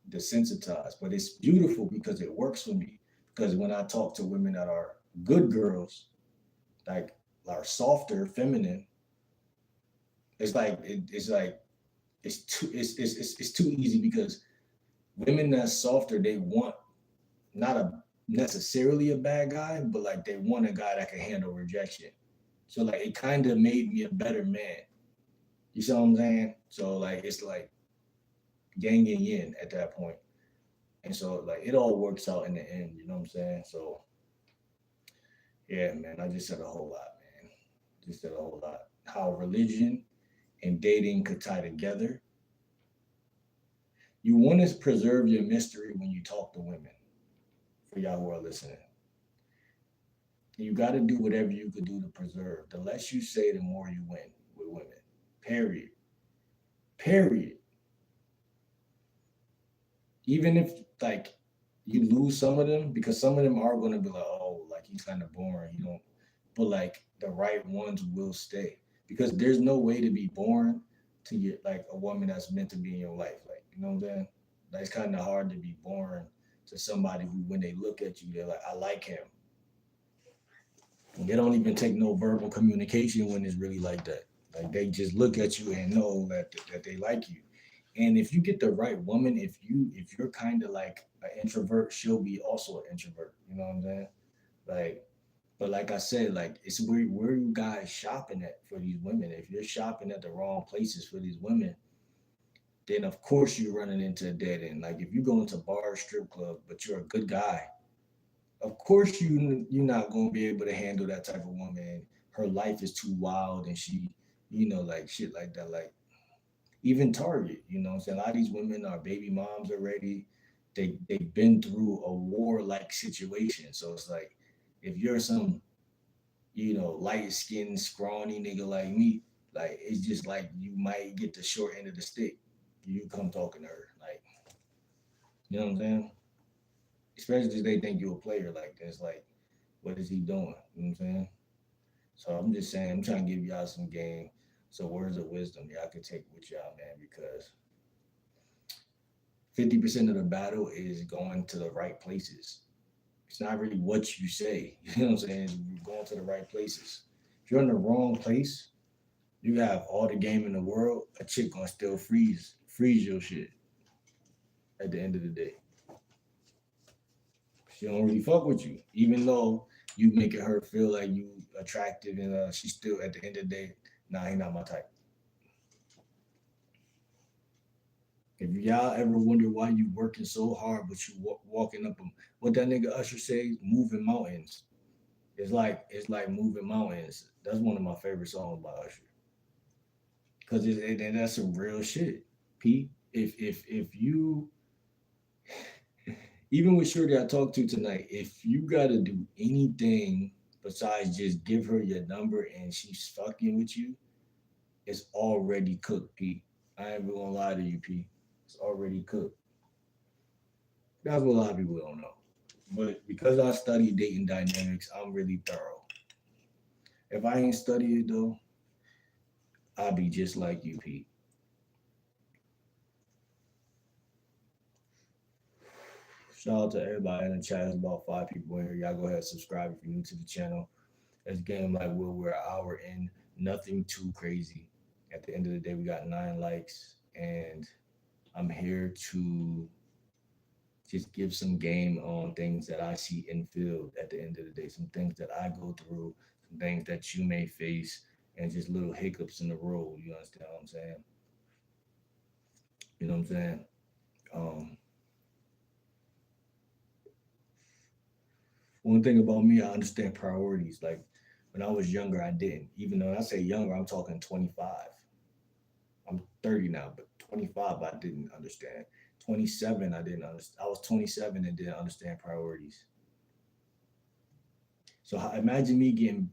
Speaker 1: desensitized. But it's beautiful because it works for me. Because when I talk to women that are good girls, like are softer, feminine, it's like it's too easy because women that's softer they want not a necessarily a bad guy, but like they want a guy that can handle rejection. So like it kind of made me a better man. You see what I'm saying? So like it's like yang and yin at that point. And so like it all works out in the end, you know what I'm saying? So yeah, man, I just said a whole lot, man. Just said a whole lot. How religion and dating could tie together. You want to preserve your mystery when you talk to women, for y'all who are listening. You got to do whatever you could do to preserve. The less you say, the more you win with women. Period. Period. Even if like you lose some of them, because some of them are gonna be like, oh, like he's kind of boring. You don't, but like the right ones will stay because there's no way to be boring to get like a woman that's meant to be in your life. Like you know what I'm saying? Like it's kind of hard to be boring to somebody who, when they look at you, they're like, I like him. And they don't even take no verbal communication when it's really like that. Like they just look at you and know that they like you. And if you get the right woman, if you're kind of like an introvert, she'll be also an introvert. You know what I'm saying? Like, but like I said, like it's where you guys shopping at for these women. If you're shopping at the wrong places for these women, then of course you're running into a dead end. Like if you go into bar, strip club, but you're a good guy, of course you're not gonna be able to handle that type of woman. Her life is too wild, and she, like shit like that. Like even Target, what I'm saying? A lot of these women are baby moms already. They've been through a war like situation. So it's like if you're some, light skinned, scrawny nigga like me, like it's just like you might get the short end of the stick. You come talking to her. Like, you know what I'm saying? Especially if they think you're a player like this. Like, what is he doing? You know what I'm saying? So I'm just saying, I'm trying to give y'all some game, some words of wisdom y'all can take with y'all, man, because 50% of the battle is going to the right places. It's not really what you say. You know what I'm saying? It's going to the right places. If you're in the wrong place, you have all the game in the world, a chick gonna still freeze your shit at the end of the day. She don't really fuck with you. Even though you making her feel like you attractive and she still at the end of the day, nah, he not my type. If y'all ever wonder why you working so hard, but you walking up, what that nigga Usher say, moving mountains. It's like moving mountains. That's one of my favorite songs by Usher, cause and that's some real shit. Pete, if you even with Shorty I talked to tonight, if you gotta do anything besides just give her your number and she's fucking with you, it's already cooked, Pete. I ain't even gonna lie to you, Pete. It's already cooked. That's what a lot of people don't know. But because I study dating dynamics, I'm really thorough. If I ain't study it though, I'll be just like you, Pete. Shout out to everybody in the chat. There's about 5 people in here. Y'all go ahead and subscribe if you're new to the channel. This game like we're an hour in, nothing too crazy. At the end of the day, we got 9 likes, and I'm here to just give some game on things that I see in field at the end of the day, some things that I go through, some things that you may face, and just little hiccups in the road. You understand what I'm saying? You know what I'm saying? Um, One thing about me, I understand priorities. Like when I was younger, I didn't. Even though when I say younger, I'm talking 25. I'm 30 now, but 25 I didn't understand. 27 I didn't understand. I was 27 and didn't understand priorities. So imagine me getting,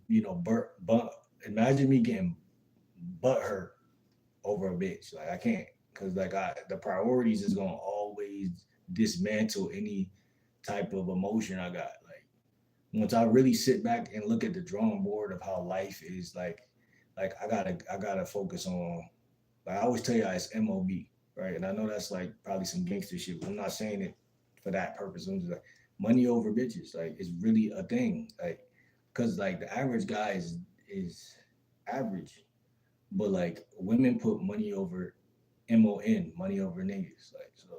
Speaker 1: imagine me getting butt hurt over a bitch. Like I can't, cause like the priorities is gonna always dismantle any type of emotion I got. Like once I really sit back and look at the drawing board of how life is, like I gotta focus on. Like I always tell you, it's MOB, right? And I know that's like probably some gangster shit, but I'm not saying it for that purpose. I'm just like money over bitches. Like it's really a thing. Like because like the average guy is average, but like women put money over money over niggas. Like so,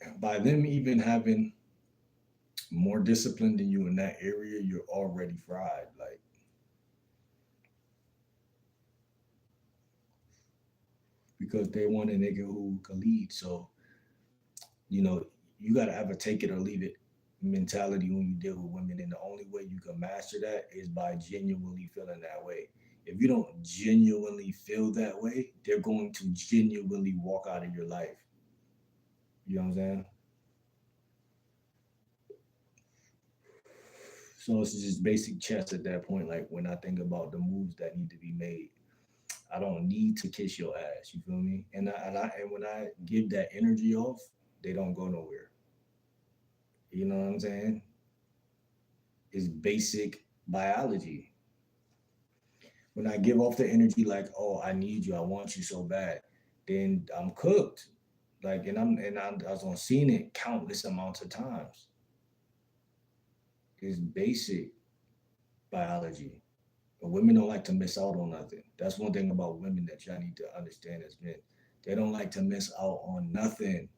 Speaker 1: like by them even having more discipline than you in that area, you're already fried. Like because they want a nigga who can lead. So you know, you gotta have a take it or leave it mentality when you deal with women. And the only way you can master that is by genuinely feeling that way. If you don't genuinely feel that way, they're going to genuinely walk out of your life. You know what I'm saying? So it's just basic chess at that point. Like when I think about the moves that need to be made, I don't need to kiss your ass. You feel me? And when I give that energy off, they don't go nowhere. You know what I'm saying? It's basic biology. When I give off the energy like, oh, I need you, I want you so bad, then I'm cooked. Like, I was on seeing it countless amounts of times. It's basic biology. But women don't like to miss out on nothing. That's one thing about women that y'all need to understand as men. They don't like to miss out on nothing.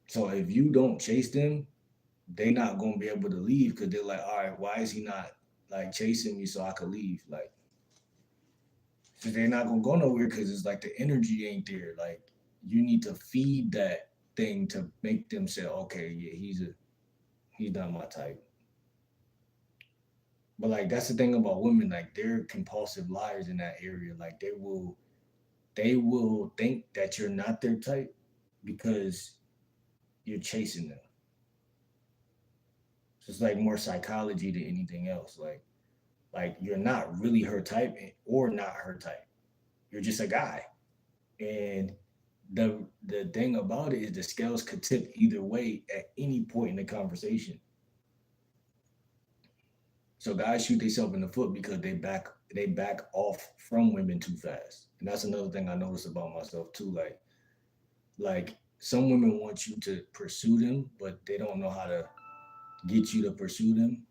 Speaker 1: So if you don't chase them, they not gonna be able to leave because they're like, all right, why is he not like chasing me so I could leave? Like, so they're not gonna go nowhere because it's like the energy ain't there. Like, you need to feed that thing to make them say, okay, yeah, he's not my type. But like that's the thing about women, like they're compulsive liars in that area. Like they will think that you're not their type because you're chasing them. So it's like more psychology than anything else. Like you're not really her type or not her type. You're just a guy. And the thing about it is the scales could tip either way at any point in the conversation. So guys shoot themselves in the foot because they back off from women too fast. And that's another thing I notice about myself too. Like some women want you to pursue them, but they don't know how to get you to pursue them.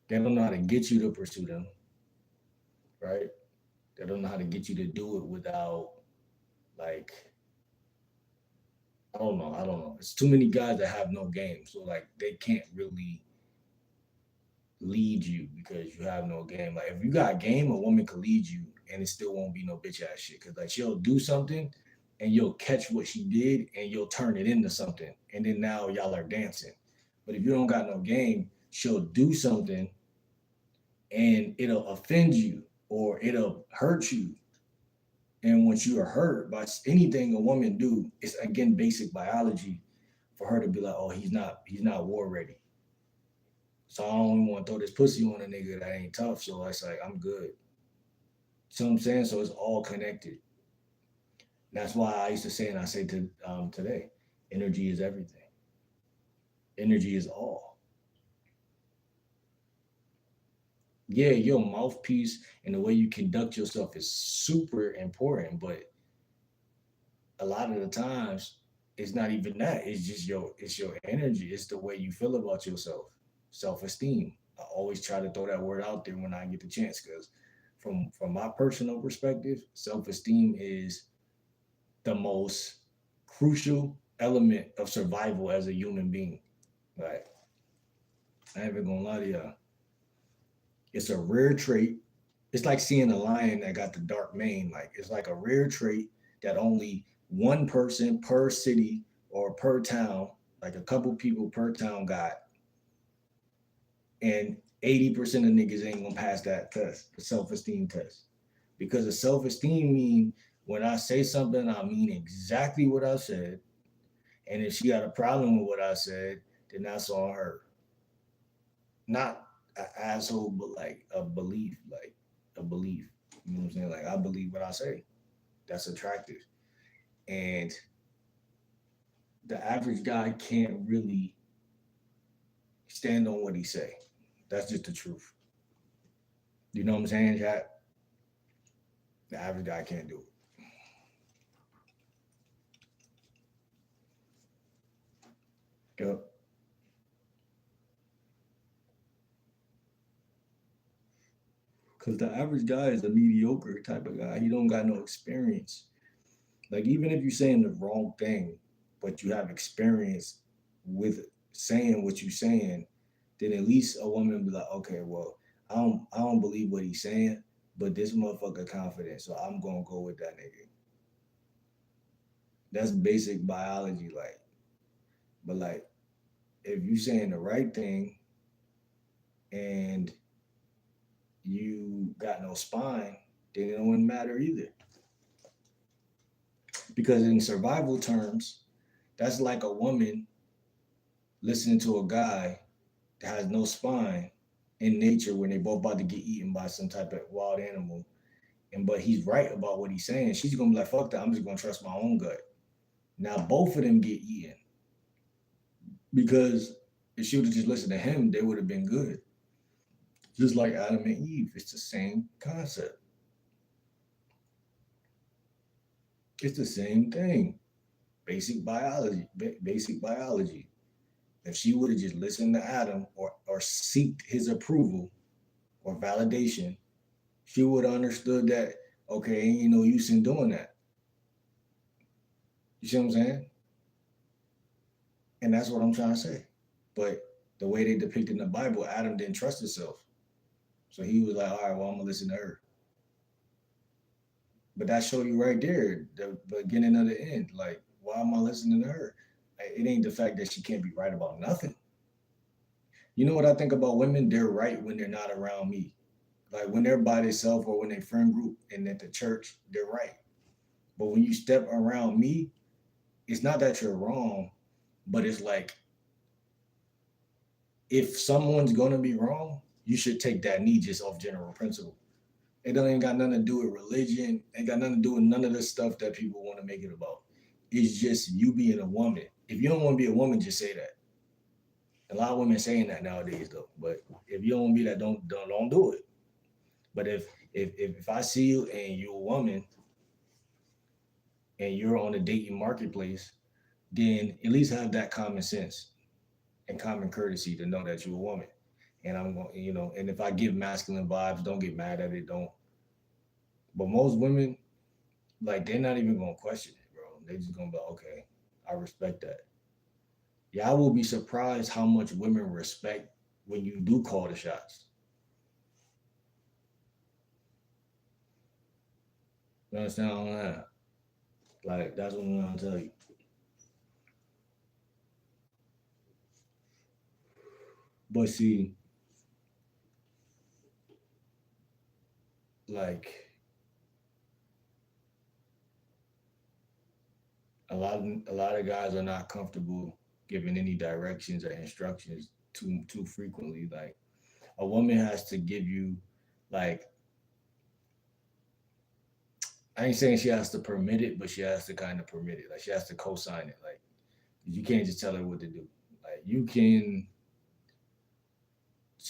Speaker 1: They don't know how to get you to pursue them, right? They don't know how to get you to do it without like I don't know. It's too many guys that have no game, so like they can't really lead you because you have no game. Like if you got game, a woman could lead you, and it still won't be no bitch ass shit. Cause like she'll do something, and you'll catch what she did, and you'll turn it into something, and then now y'all are dancing. But if you don't got no game, she'll do something, and it'll offend you or it'll hurt you. And once you are hurt by anything a woman do, it's again basic biology for her to be like, oh, he's not war ready. So I don't even want to throw this pussy on a nigga that ain't tough. So it's like I'm good. See what I'm saying? So it's all connected. That's why I used to say, and I say to today, energy is everything. Energy is all. Yeah, your mouthpiece and the way you conduct yourself is super important, but a lot of the times it's not even that. It's your energy. It's the way you feel about yourself. Self-esteem. I always try to throw that word out there when I get the chance because from my personal perspective, self-esteem is the most crucial element of survival as a human being. Like I ain't even gonna lie to y'all. It's a rare trait. It's like seeing a lion that got the dark mane. Like it's like a rare trait that only one person per city or per town, like a couple people per town got, and 80% of niggas ain't gonna pass that test, the self-esteem test. Because the self-esteem mean when I say something, I mean exactly what I said. And if she got a problem with what I said, then that's on her. Not an asshole, but like a belief, like a belief. You know what I'm saying? Like I believe what I say. That's attractive. And the average guy can't really stand on what he say. That's just the truth. You know what I'm saying, Jack? The average guy can't do it. Yep. Because the average guy is a mediocre type of guy. He don't got no experience. Like even if you're saying the wrong thing, but you have experience with saying what you're saying, then at least a woman be like, okay, well, I don't believe what he's saying, but this motherfucker confident, so I'm gonna go with that nigga. That's basic biology, like, but like if you saying the right thing and you got no spine, then it don't matter either. Because in survival terms, that's like a woman listening to a guy that has no spine in nature when they both about to get eaten by some type of wild animal, and but he's right about what he's saying, she's gonna be like, fuck that, I'm just gonna trust my own gut. Now both of them get eaten because if she would have just listened to him, they would have been good. Just like Adam and Eve, it's the same concept. It's the same thing. Basic biology. Basic biology. If she would have just listened to Adam or seeked his approval or validation, she would have understood that, okay, ain't no use in doing that. You see what I'm saying? And that's what I'm trying to say. But the way they depict in the Bible, Adam didn't trust himself. So he was like, all right, well, I'm gonna listen to her. But that show you right there, the beginning of the end. Like, why am I listening to her? It ain't the fact that she can't be right about nothing. You know what I think about women? They're right when they're not around me. Like when they're by themselves or when they friend group and at the church, they're right. But when you step around me, it's not that you're wrong, but it's like if someone's gonna be wrong, you should take that knee just off general principle. It don't ain't got nothing to do with religion. Ain't got nothing to do with none of the stuff that people want to make it about. It's just you being a woman. If you don't want to be a woman, just say that. A lot of women saying that nowadays though. But if you don't want to be that, don't do it. But if I see you and you're a woman and you're on a dating marketplace, then at least have that common sense and common courtesy to know that you're a woman. And I'm going, and if I give masculine vibes, don't get mad at it. Don't. But most women, like, they're not even gonna question it, bro. They just gonna be like, okay, I respect that. Yeah, I will be surprised how much women respect when you do call the shots. You understand what I'm saying? Like, that's what I'm gonna tell you. But see, like a lot of guys are not comfortable giving any directions or instructions too frequently. Like a woman has to give you, like, I ain't saying she has to permit it, but she has to kind of permit it. Like she has to co-sign it. Like you can't just tell her what to do. Like you can,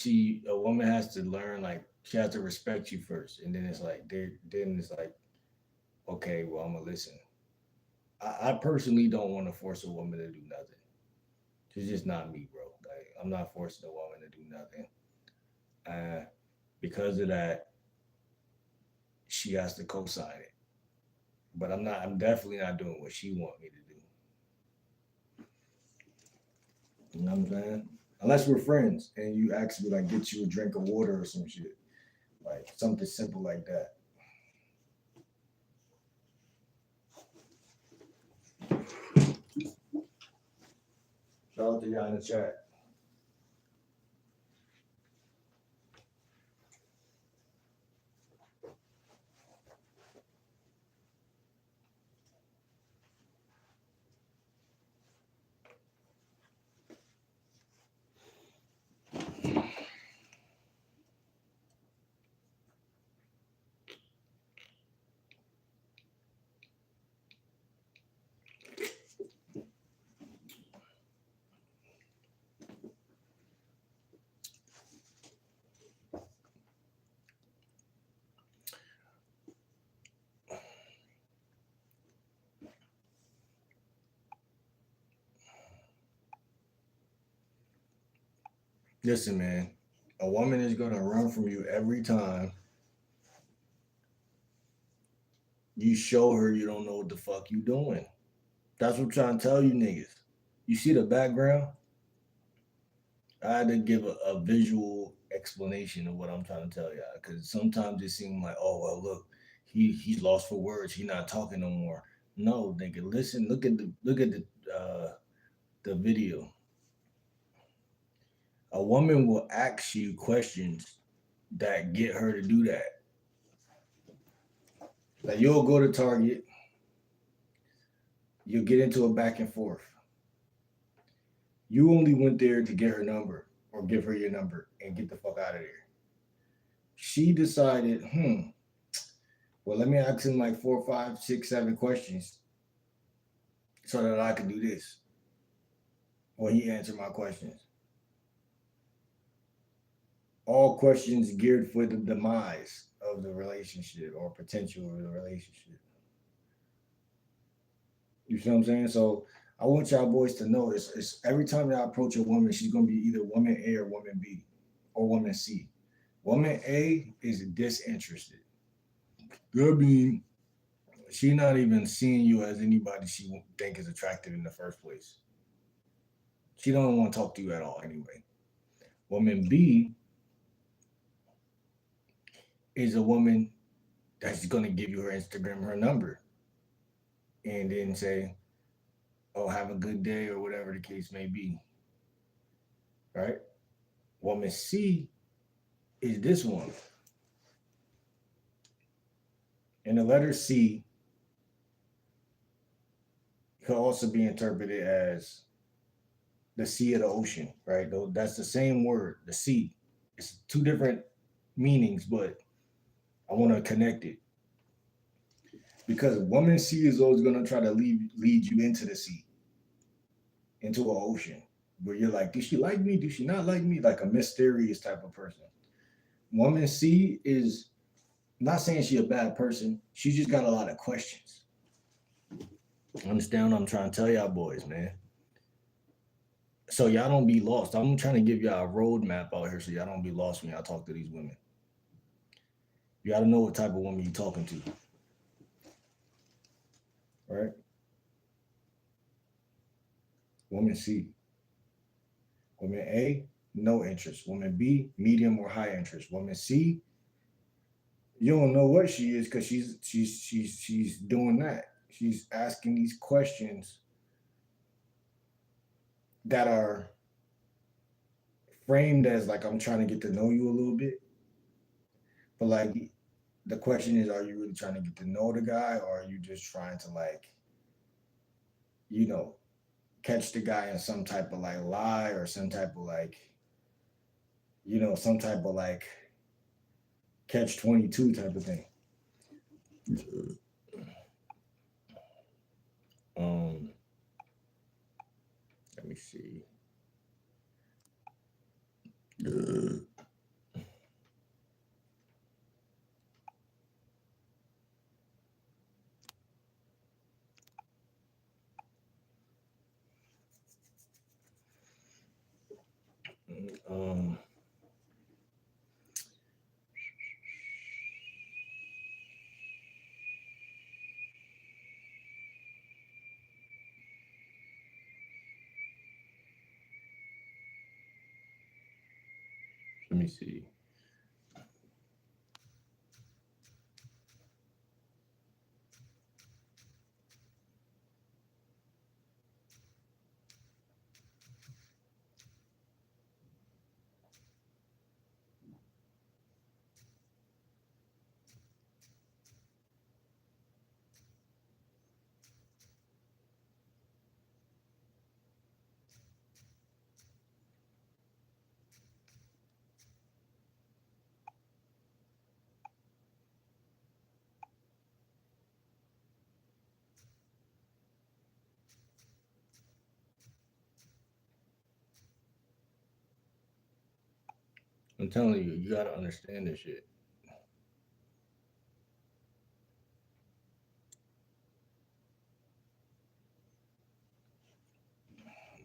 Speaker 1: a woman has to learn, like she has to respect you first, and then it's like then it's like, okay, well, I'm gonna listen. I personally don't want to force a woman to do nothing. It's just not me, bro. Like I'm not forcing a woman to do nothing. Uh, because of that, she has to co-sign it. But I'm not. I'm definitely not doing what she want me to do. You know what I'm saying? Unless we're friends and you ask me like get you a drink of water or some shit, like something simple like that. Shout out to y'all in the chat. Listen, man. A woman is gonna run from you every time you show her you don't know what the fuck you doing. That's what I'm trying to tell you niggas. You see the background? I had to give a visual explanation of what I'm trying to tell y'all because sometimes it seems like, oh well, look, he's lost for words. He's not talking no more. No, nigga, listen. Look at the video. A woman will ask you questions that get her to do that. Like you'll go to Target, you'll get into a back and forth. You only went there to get her number or give her your number and get the fuck out of there. She decided, well, let me ask him like four, five, six, 7 questions so that I can do this. Or he answered my questions. All questions geared for the demise of the relationship or potential of the relationship. You see what I'm saying? So I want y'all boys to know it's every time that I approach a woman, she's gonna be either woman A or woman B or woman C. Woman A is disinterested. I mean, she not even seeing you as anybody she think is attractive in the first place. She don't want to talk to you at all anyway. Woman B is a woman that's gonna give you her Instagram, her number, and then say, "Oh, have a good day" or whatever the case may be. Right? Woman C is this one, and the letter C could also be interpreted as the sea of the ocean. Right? Though that's the same word, the sea. It's two different meanings, but I want to connect it because woman C is always gonna try to lead you into the sea, into an ocean where you're like, does she like me? Does she not like me? Like a mysterious type of person. Woman C is not saying she a bad person. She just got a lot of questions. Understand what I'm trying to tell y'all boys, man. So y'all don't be lost. I'm trying to give y'all a roadmap out here so y'all don't be lost when y'all talk to these women. You gotta know what type of woman you're talking to. Right? Woman C. Woman A, no interest. Woman B, medium or high interest. Woman C, you don't know what she is because she's doing that. She's asking these questions that are framed as like I'm trying to get to know you a little bit. But like the question is, are you really trying to get to know the guy or are you just trying to like, you know, catch the guy in some type of like lie or some type of like, some type of like catch 22 type of thing. Um, let me see. Um, let me see. I'm telling you, you gotta understand this shit.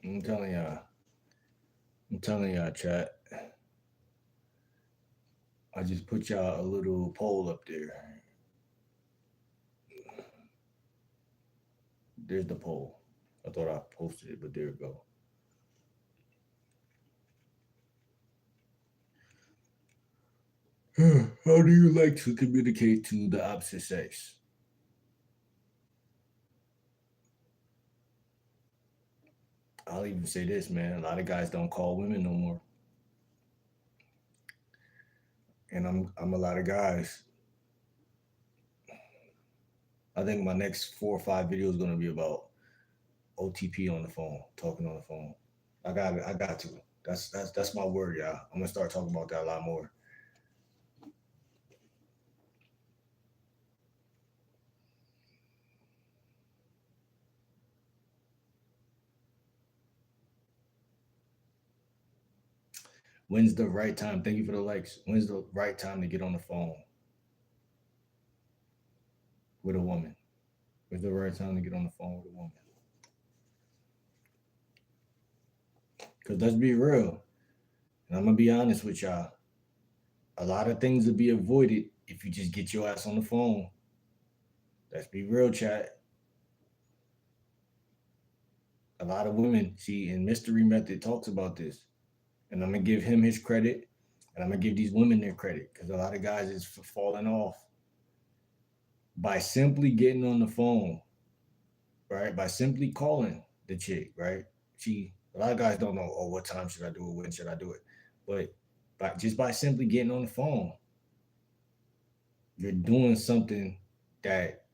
Speaker 1: I'm telling y'all. I'm telling y'all, chat. I just put y'all a little poll up there. There's the poll. I thought I posted it, but there we go. How do you like to communicate to the opposite sex? I'll even say this, man. A lot of guys don't call women no more. And I'm a lot of guys. I think my next 4 or 5 videos is gonna be about OTP on the phone, talking on the phone. I got to. That's my word, y'all. I'm gonna start talking about that a lot more. When's the right time? Thank you for the likes. When's the right time to get on the phone with a woman? When's the right time to get on the phone with a woman? Because let's be real, and I'm gonna be honest with y'all. A lot of things will be avoided if you just get your ass on the phone. Let's be real, chat. A lot of women, see, and Mystery Method talks about this. And I'm gonna give him his credit, and I'm gonna give these women their credit because a lot of guys is falling off by simply getting on the phone, right? By simply calling the chick, right? See, a lot of guys don't know, oh, what time should I do it? When should I do it? But just by simply getting on the phone, you're doing something that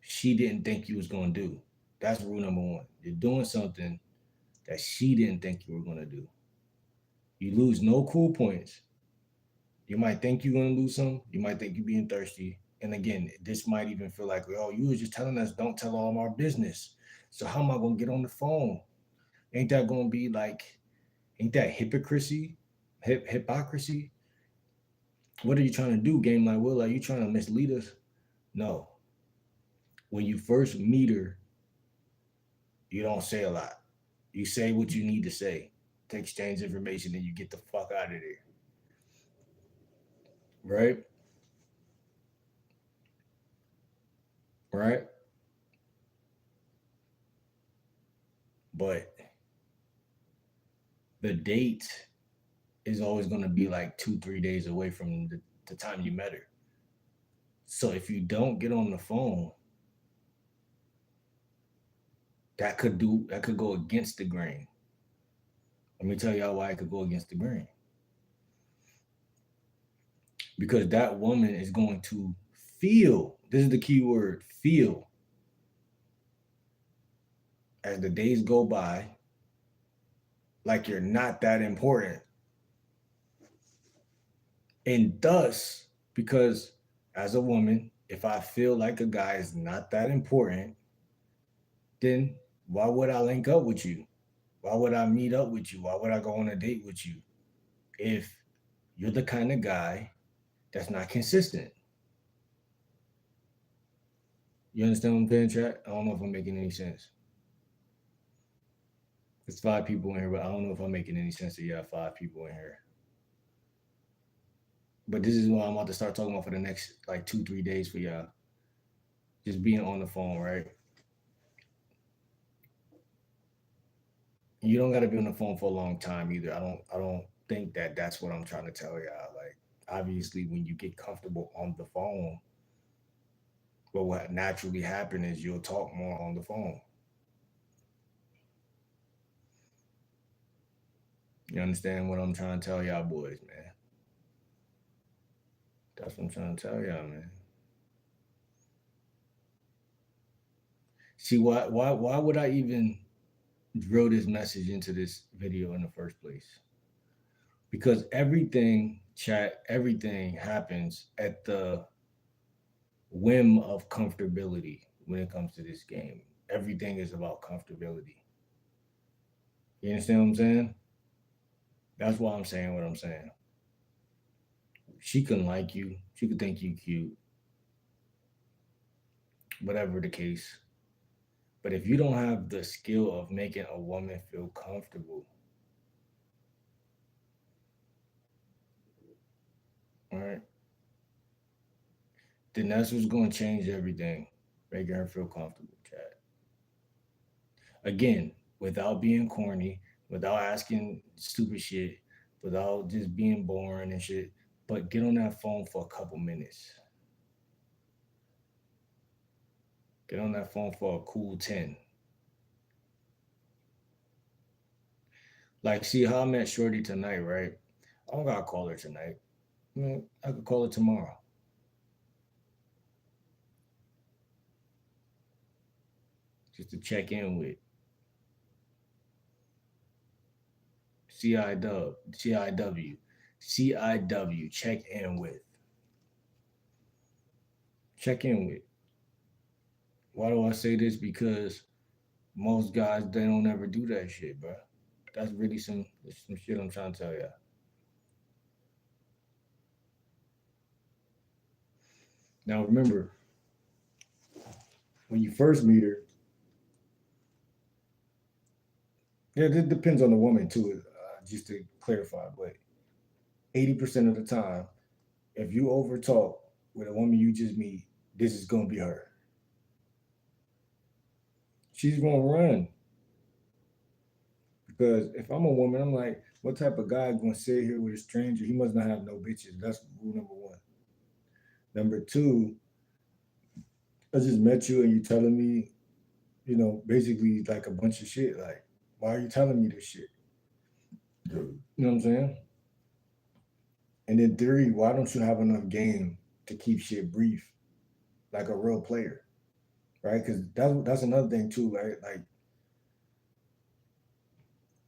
Speaker 1: she didn't think you was gonna do. That's rule number one. You're doing something that she didn't think you were gonna do. You lose no cool points. You might think you're gonna lose some. You might think you're being thirsty. And again, this might even feel like, oh, you was just telling us don't tell all of our business. So how am I gonna get on the phone? Ain't that gonna be like, ain't that hypocrisy? Hypocrisy? What are you trying to do, game like Will? Are you trying to mislead us? No. When you first meet her, you don't say a lot. You say what you need to say to exchange information and you get the fuck out of there. Right? Right? But the date is always going to be like 2, 3 days away from the time you met her. So if you don't get on the phone, that could go against the grain. Let me tell y'all why it could go against the grain. Because that woman is going to feel, this is the key word, feel, as the days go by, like you're not that important. And thus, because as a woman, if I feel like a guy is not that important, then why would I link up with you? Why would I meet up with you? Why would I go on a date with you if you're the kind of guy that's not consistent? You understand what I'm saying, chat? I don't know if I'm making any sense. There's 5 people in here, but I don't know if I'm making any sense to you have 5 people in here. But this is what I'm about to start talking about for the next like 2, 3 days for y'all. Just being on the phone, right? You don't got to be on the phone for a long time either. I don't think that that's what I'm trying to tell y'all. Like obviously, when you get comfortable on the phone, but what naturally happen is you'll talk more on the phone. You understand what I'm trying to tell y'all, boys, man? That's what I'm trying to tell y'all, man. See, why would I even drill this message into this video in the first place? Because everything, chat, everything happens at the whim of comfortability when it comes to this game. Everything is about comfortability. You understand what I'm saying? That's why I'm saying what I'm saying. She can like you, she could think you cute, whatever the case. But if you don't have the skill of making a woman feel comfortable, all right, then that's what's going to change everything, making her feel comfortable, Chad. Again, without being corny, without asking stupid shit, without just being boring and shit. But get on that phone for a couple minutes. Get on that phone for a cool 10. Like, see how I met Shorty tonight, right? I don't gotta call her tonight. I could call her tomorrow just to check in with. CIW, CIW. Check in with. Why do I say this? Because most guys they don't ever do that shit, bro. That's really some shit I'm trying to tell you. Now remember, when you first meet her, yeah, it depends on the woman too. Just to clarify, but 80% of the time, if you over talk with a woman you just meet, this is gonna be her. She's gonna run because if I'm a woman, I'm like, what type of guy gonna sit here with a stranger? He must not have no bitches. That's rule number one. Number two, I just met you and you telling me, basically like a bunch of shit. Like, why are you telling me this shit? You know what I'm saying? And then three, why don't you have enough game to keep shit brief, like a real player, right? Because that's another thing too, right? Like,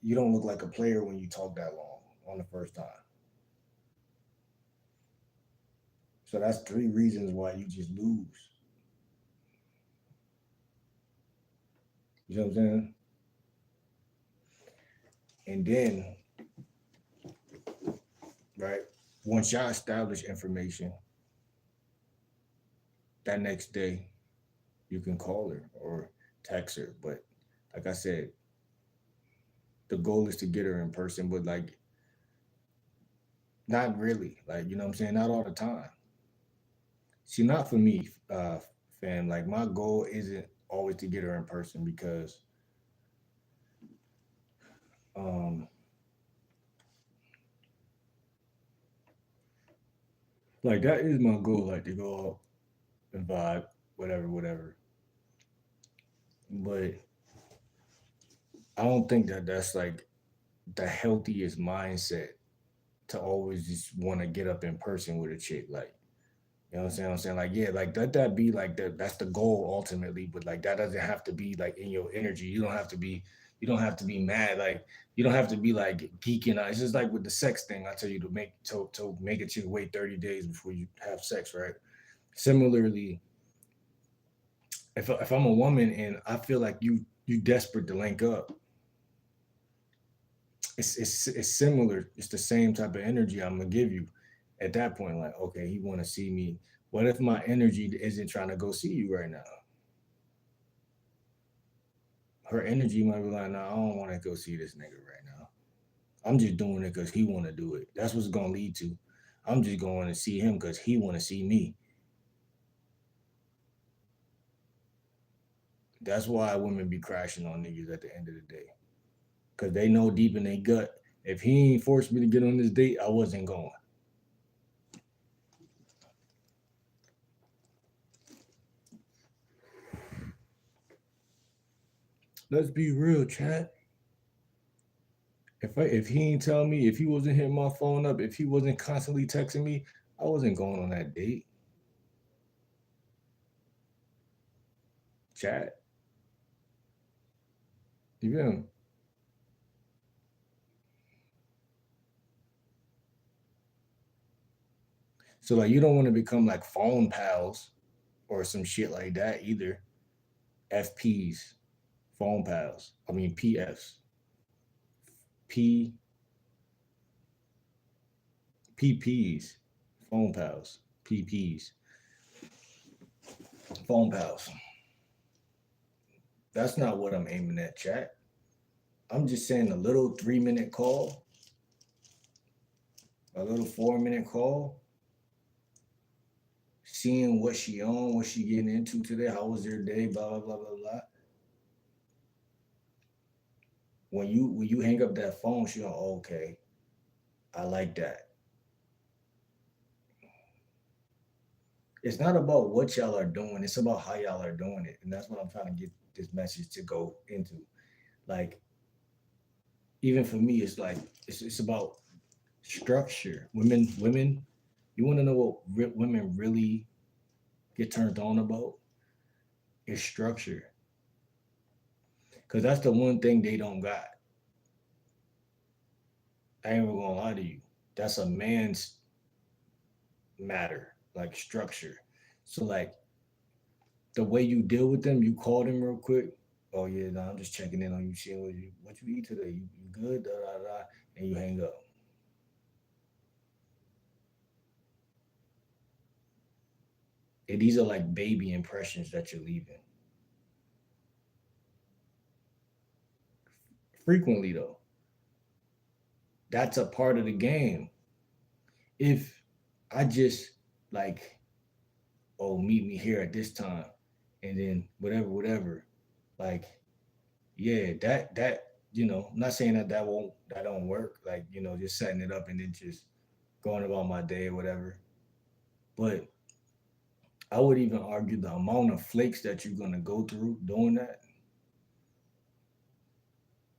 Speaker 1: you don't look like a player when you talk that long on the first time. So that's three reasons why you just lose. You know what I'm saying? And then, right, once y'all establish information, that next day you can call her or text her. But like I said, the goal is to get her in person, but like not really. Like, you know what I'm saying? Not all the time. See, not for me, fam. Like my goal isn't always to get her in person because um like that is my goal, like to go out and vibe, whatever, whatever. But I don't think that that's like the healthiest mindset to always just want to get up in person with a chick. Like, you know what I'm saying? I'm saying like, yeah, like let that be like that's the goal ultimately, but like that doesn't have to be like in your energy. You don't have to be mad. Like you don't have to be like geeking out. It's just like with the sex thing. I tell you to make a chick wait 30 days before you have sex, right? Similarly, if I'm a woman and I feel like you desperate to link up, it's similar. It's the same type of energy I'm gonna give you at that point. Like, okay, he want to see me. What if my energy isn't trying to go see you right now? Her energy might be like, no, I don't want to go see this nigga right now. I'm just doing it because he want to do it. That's what's gonna lead to. I'm just going to see him because he want to see me. That's why women be crashing on niggas at the end of the day because they know deep in their gut if he ain't forced me to get on this date, I wasn't going. Let's be real, chat. If he ain't tell me, if he wasn't hitting my phone up, if he wasn't constantly texting me, I wasn't going on that date. Chat. You feel me? So like you don't want to become like phone pals or some shit like that either. FPs, phone pals. I mean PFs. P PPs, phone pals. PPs, phone pals. That's not what I'm aiming at, chat. I'm just saying a little 3 minute call, a little 4 minute call, seeing what she on, what she getting into today, how was your day, blah blah blah blah blah. When you hang up that phone, she going, okay, I like that. It's not about what y'all are doing, it's about how y'all are doing it. And that's what I'm trying to get this message to go into. Like, even for me, it's like it's about structure. Women, you want to know what women really get turned on about? Is structure. Because that's the one thing they don't got. I ain't even gonna lie to you. That's a man's matter, like structure. So like the way you deal with them, you call them real quick. Oh yeah, nah, I'm just checking in on you, seeing what you eat today. You good? Da da da, and you hang up. And these are like baby impressions that you're leaving. Frequently though, that's a part of the game. If I just like, oh, meet me here at this time, and then whatever, like, yeah, that I'm not saying that don't work. Like, just setting it up and then just going about my day or whatever. But I would even argue the amount of flakes that you're gonna go through doing that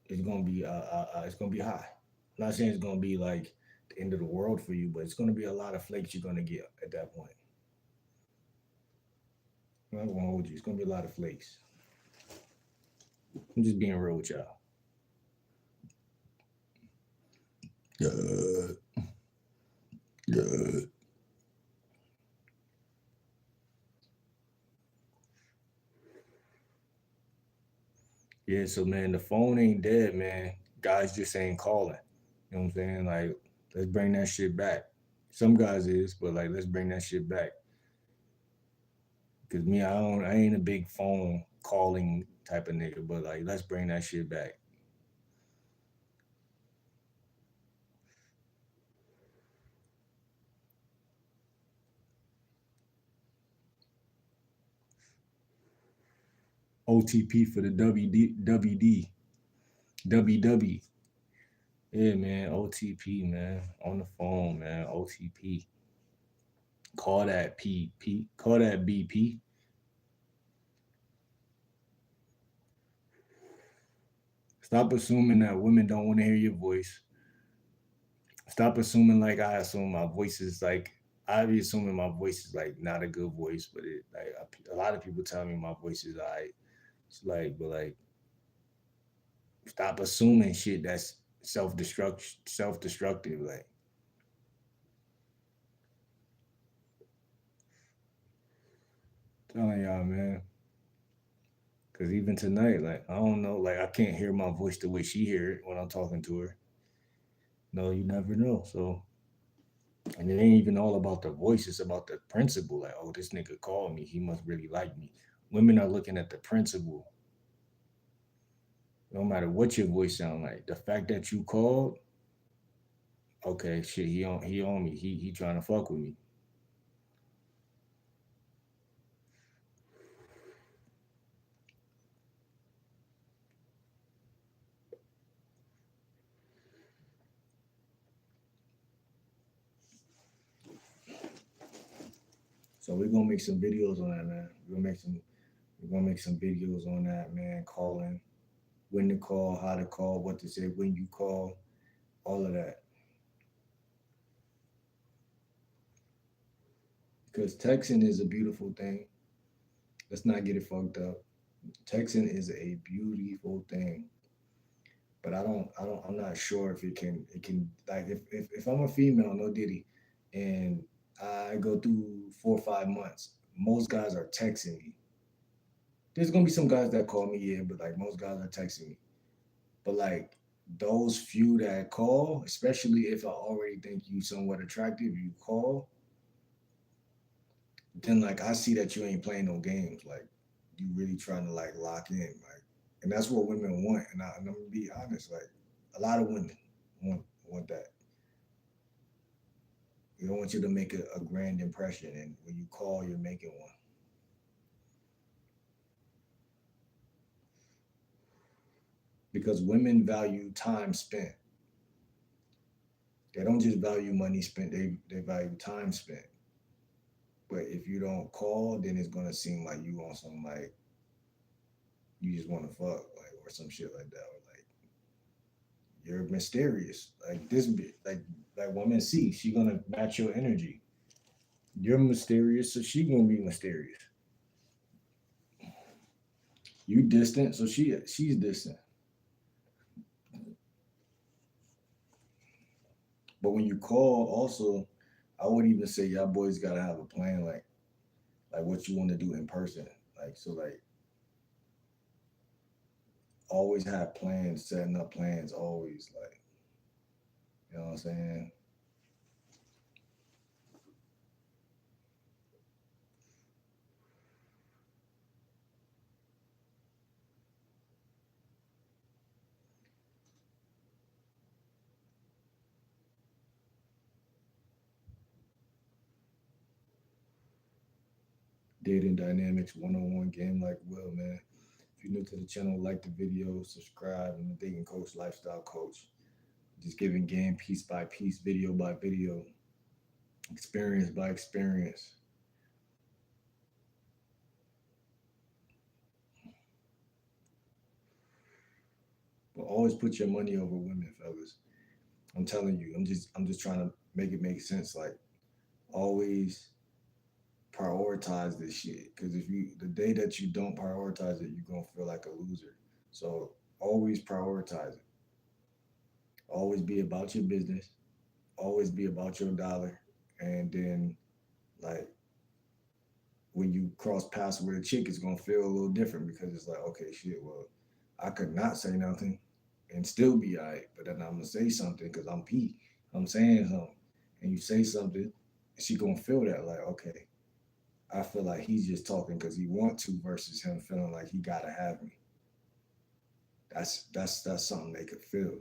Speaker 1: is gonna be it's gonna be high. I'm not saying it's gonna be like the end of the world for you, but it's gonna be a lot of flakes you're gonna get at that point. I'm not gonna hold you. It's gonna be a lot of flakes. I'm just being real with y'all. Yeah, yeah. Yeah, so man, the phone ain't dead, man. Guys just ain't calling. You know what I'm saying? Like, let's bring that shit back. Some guys is, but like, let's bring that shit back. Cause me, I ain't a big phone calling type of nigga, but like, let's bring that shit back. OTP for the WD, WW. Yeah, man, OTP, man, on the phone, man, OTP. Call that PP, call that BP. Stop assuming that women don't want to hear your voice. Stop assuming like I assume my voice is like I be assuming my voice is like not a good voice, but it like a lot of people tell me my voice is alright. It's like, but like, stop assuming shit that's self destructive. Like, telling y'all, man. Cause even tonight, like I don't know, like I can't hear my voice the way she hear it when I'm talking to her. No, you never know. So, and it ain't even all about the voice; it's about the principle. Like, oh, this nigga called me; he must really like me. Women are looking at the principle. No matter what your voice sound like, the fact that you called, okay, shit, he on me. He trying to fuck with me. So we're gonna make some videos on that, man. We're gonna make some videos on that, man. Calling, when to call, how to call, what to say when you call, all of that. Because texting is a beautiful thing. Let's not get it fucked up. Texting is a beautiful thing. But I'm not sure if it can like if I'm a female, no diddy, and I go through 4 or 5 months, most guys are texting me. There's gonna be some guys that call me, yeah, but like most guys are texting me. But like those few that call, especially if I already think you somewhat attractive, you call, then like I see that you ain't playing no games. Like you really trying to like lock in, like, and that's what women want. And I'm gonna be honest, like a lot of women want that. They don't want you to make a grand impression, and when you call, you're making one. Because women value time spent. They don't just value money spent. They value time spent. But if you don't call, then it's gonna seem like you want some like you just want to fuck like or some shit like that. Or like you're mysterious. Like this like woman see, she gonna match your energy. You're mysterious, so she gonna be mysterious. You distant, so she's distant. But when you call, also, I would even say y'all boys gotta have a plan, like what you want to do in person. Like so, like always have plans, setting up plans, always like you know what I'm saying. Dating dynamics 101 game like Will, man. If you're new to the channel, like the video, subscribe. I'm a dating coach, lifestyle coach. Just giving game piece by piece, video by video, experience by experience. But always put your money over women, fellas. I'm telling you, I'm just trying to make it make sense. Like always prioritize this shit. Cause if you the day that you don't prioritize it, you're gonna feel like a loser. So always prioritize it. Always be about your business. Always be about your dollar. And then like when you cross paths with a chick, it's gonna feel a little different because it's like, okay, shit, well, I could not say nothing and still be alright, but then I'm gonna say something because I'm Pete. I'm saying something, and you say something, and she gonna feel that like, okay, I feel like he's just talking because he want to versus him feeling like he gotta have me. That's something they could feel.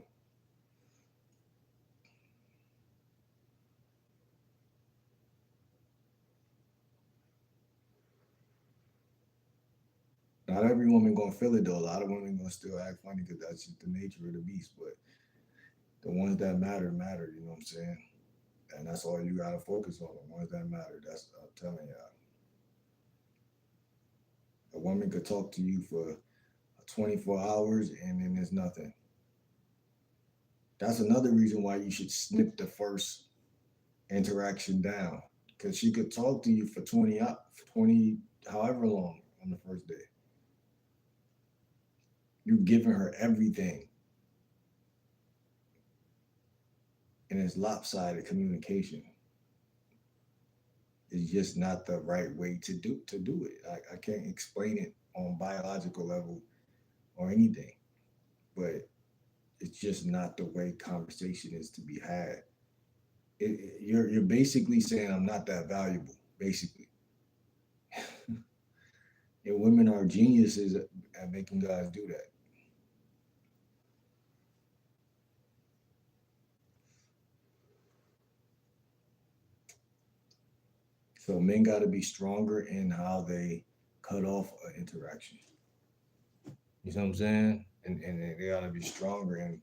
Speaker 1: Not every woman gonna feel it though. A lot of women gonna still act funny because that's just the nature of the beast. But the ones that matter matter. You know what I'm saying? And that's all you gotta focus on. The ones that matter. That's I'm telling y'all. A woman could talk to you for 24 hours and then there's nothing. That's another reason why you should snip the first interaction down because she could talk to you for 20, however long on the first day. You're giving her everything, and it's lopsided communication. It's just not the right way to do it. I can't explain it on biological level or anything, but it's just not the way conversation is to be had. You're basically saying I'm not that valuable, basically. And women are geniuses at making guys do that. So men got to be stronger in how they cut off an interaction. You know what I'm saying? And they got to be stronger in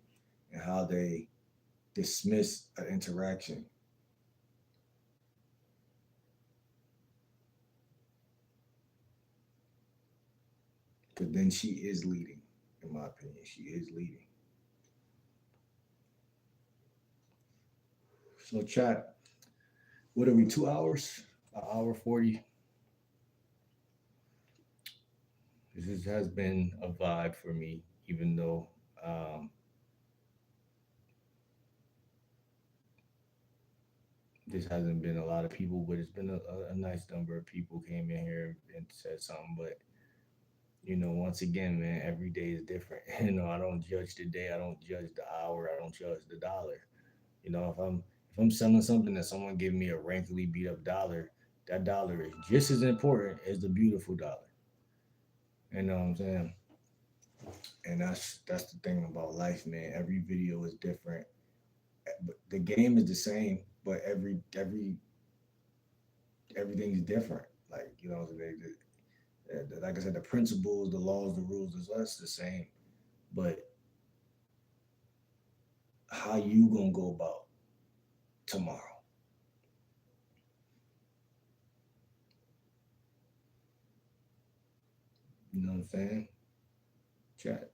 Speaker 1: how they dismiss an interaction. Because then she is leading, in my opinion. She is leading. So, chat, what are we, 2 hours? An hour 40? Has been a vibe for me, even though um, this hasn't been a lot of people, but it's been a nice number of people came in here and said something. But once again, man, every day is different. I don't judge the day, I don't judge the hour, I don't judge the dollar. If I'm selling something that someone give me a rankly beat up dollar, that dollar is just as important as the beautiful dollar. You know what I'm saying? And that's the thing about life, man. Every video is different. But the game is the same, but everything is different. Like like I said, the principles, the laws, the rules, that's the same. But how you gonna go about tomorrow? You know what I'm saying? Chat.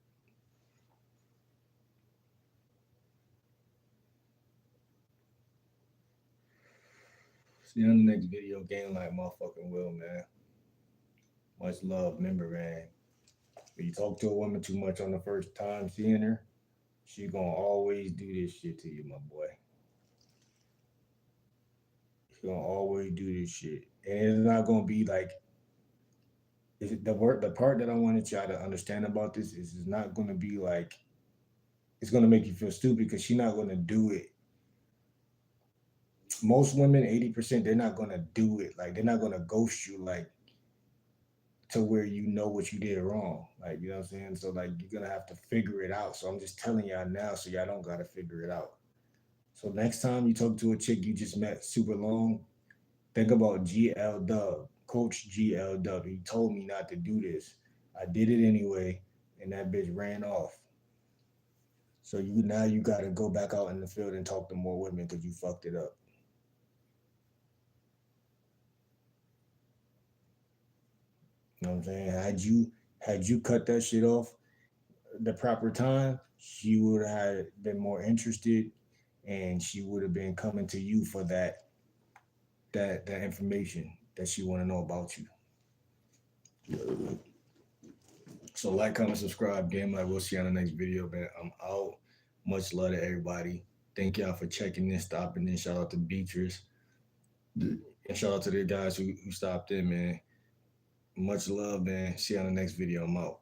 Speaker 1: See you on the next video. Game like motherfucking Will, man. Much love. Remember, man. When you talk to a woman too much on the first time seeing her, she gonna always do this shit to you, my boy. She gonna always do this shit, and it's not gonna be like the work. The part that I wanted y'all to understand about this is it's not gonna be like it's gonna make you feel stupid because she's not gonna do it. Most women, 80%, they're not gonna do it. Like they're not gonna ghost you like to where you know what you did wrong. Like you know what I'm saying. So like you're gonna have to figure it out. So I'm just telling y'all now, so y'all don't gotta figure it out. So next time you talk to a chick you just met super long, think about GL Dub, Coach GL Dub. He told me not to do this. I did it anyway, and that bitch ran off. So you now you got to go back out in the field and talk to more women because you fucked it up. You know what I'm saying? Had you cut that shit off the proper time, she would have been more interested, and she would have been coming to you for that information that she want to know about you. So like, comment, subscribe, game like. We'll see you on the next video, man. I'm out. Much love to everybody. Thank y'all for checking in, stopping in. Shout out to Beatrice. And shout out to the guys who stopped in, man. Much love, man. See you on the next video. I'm out.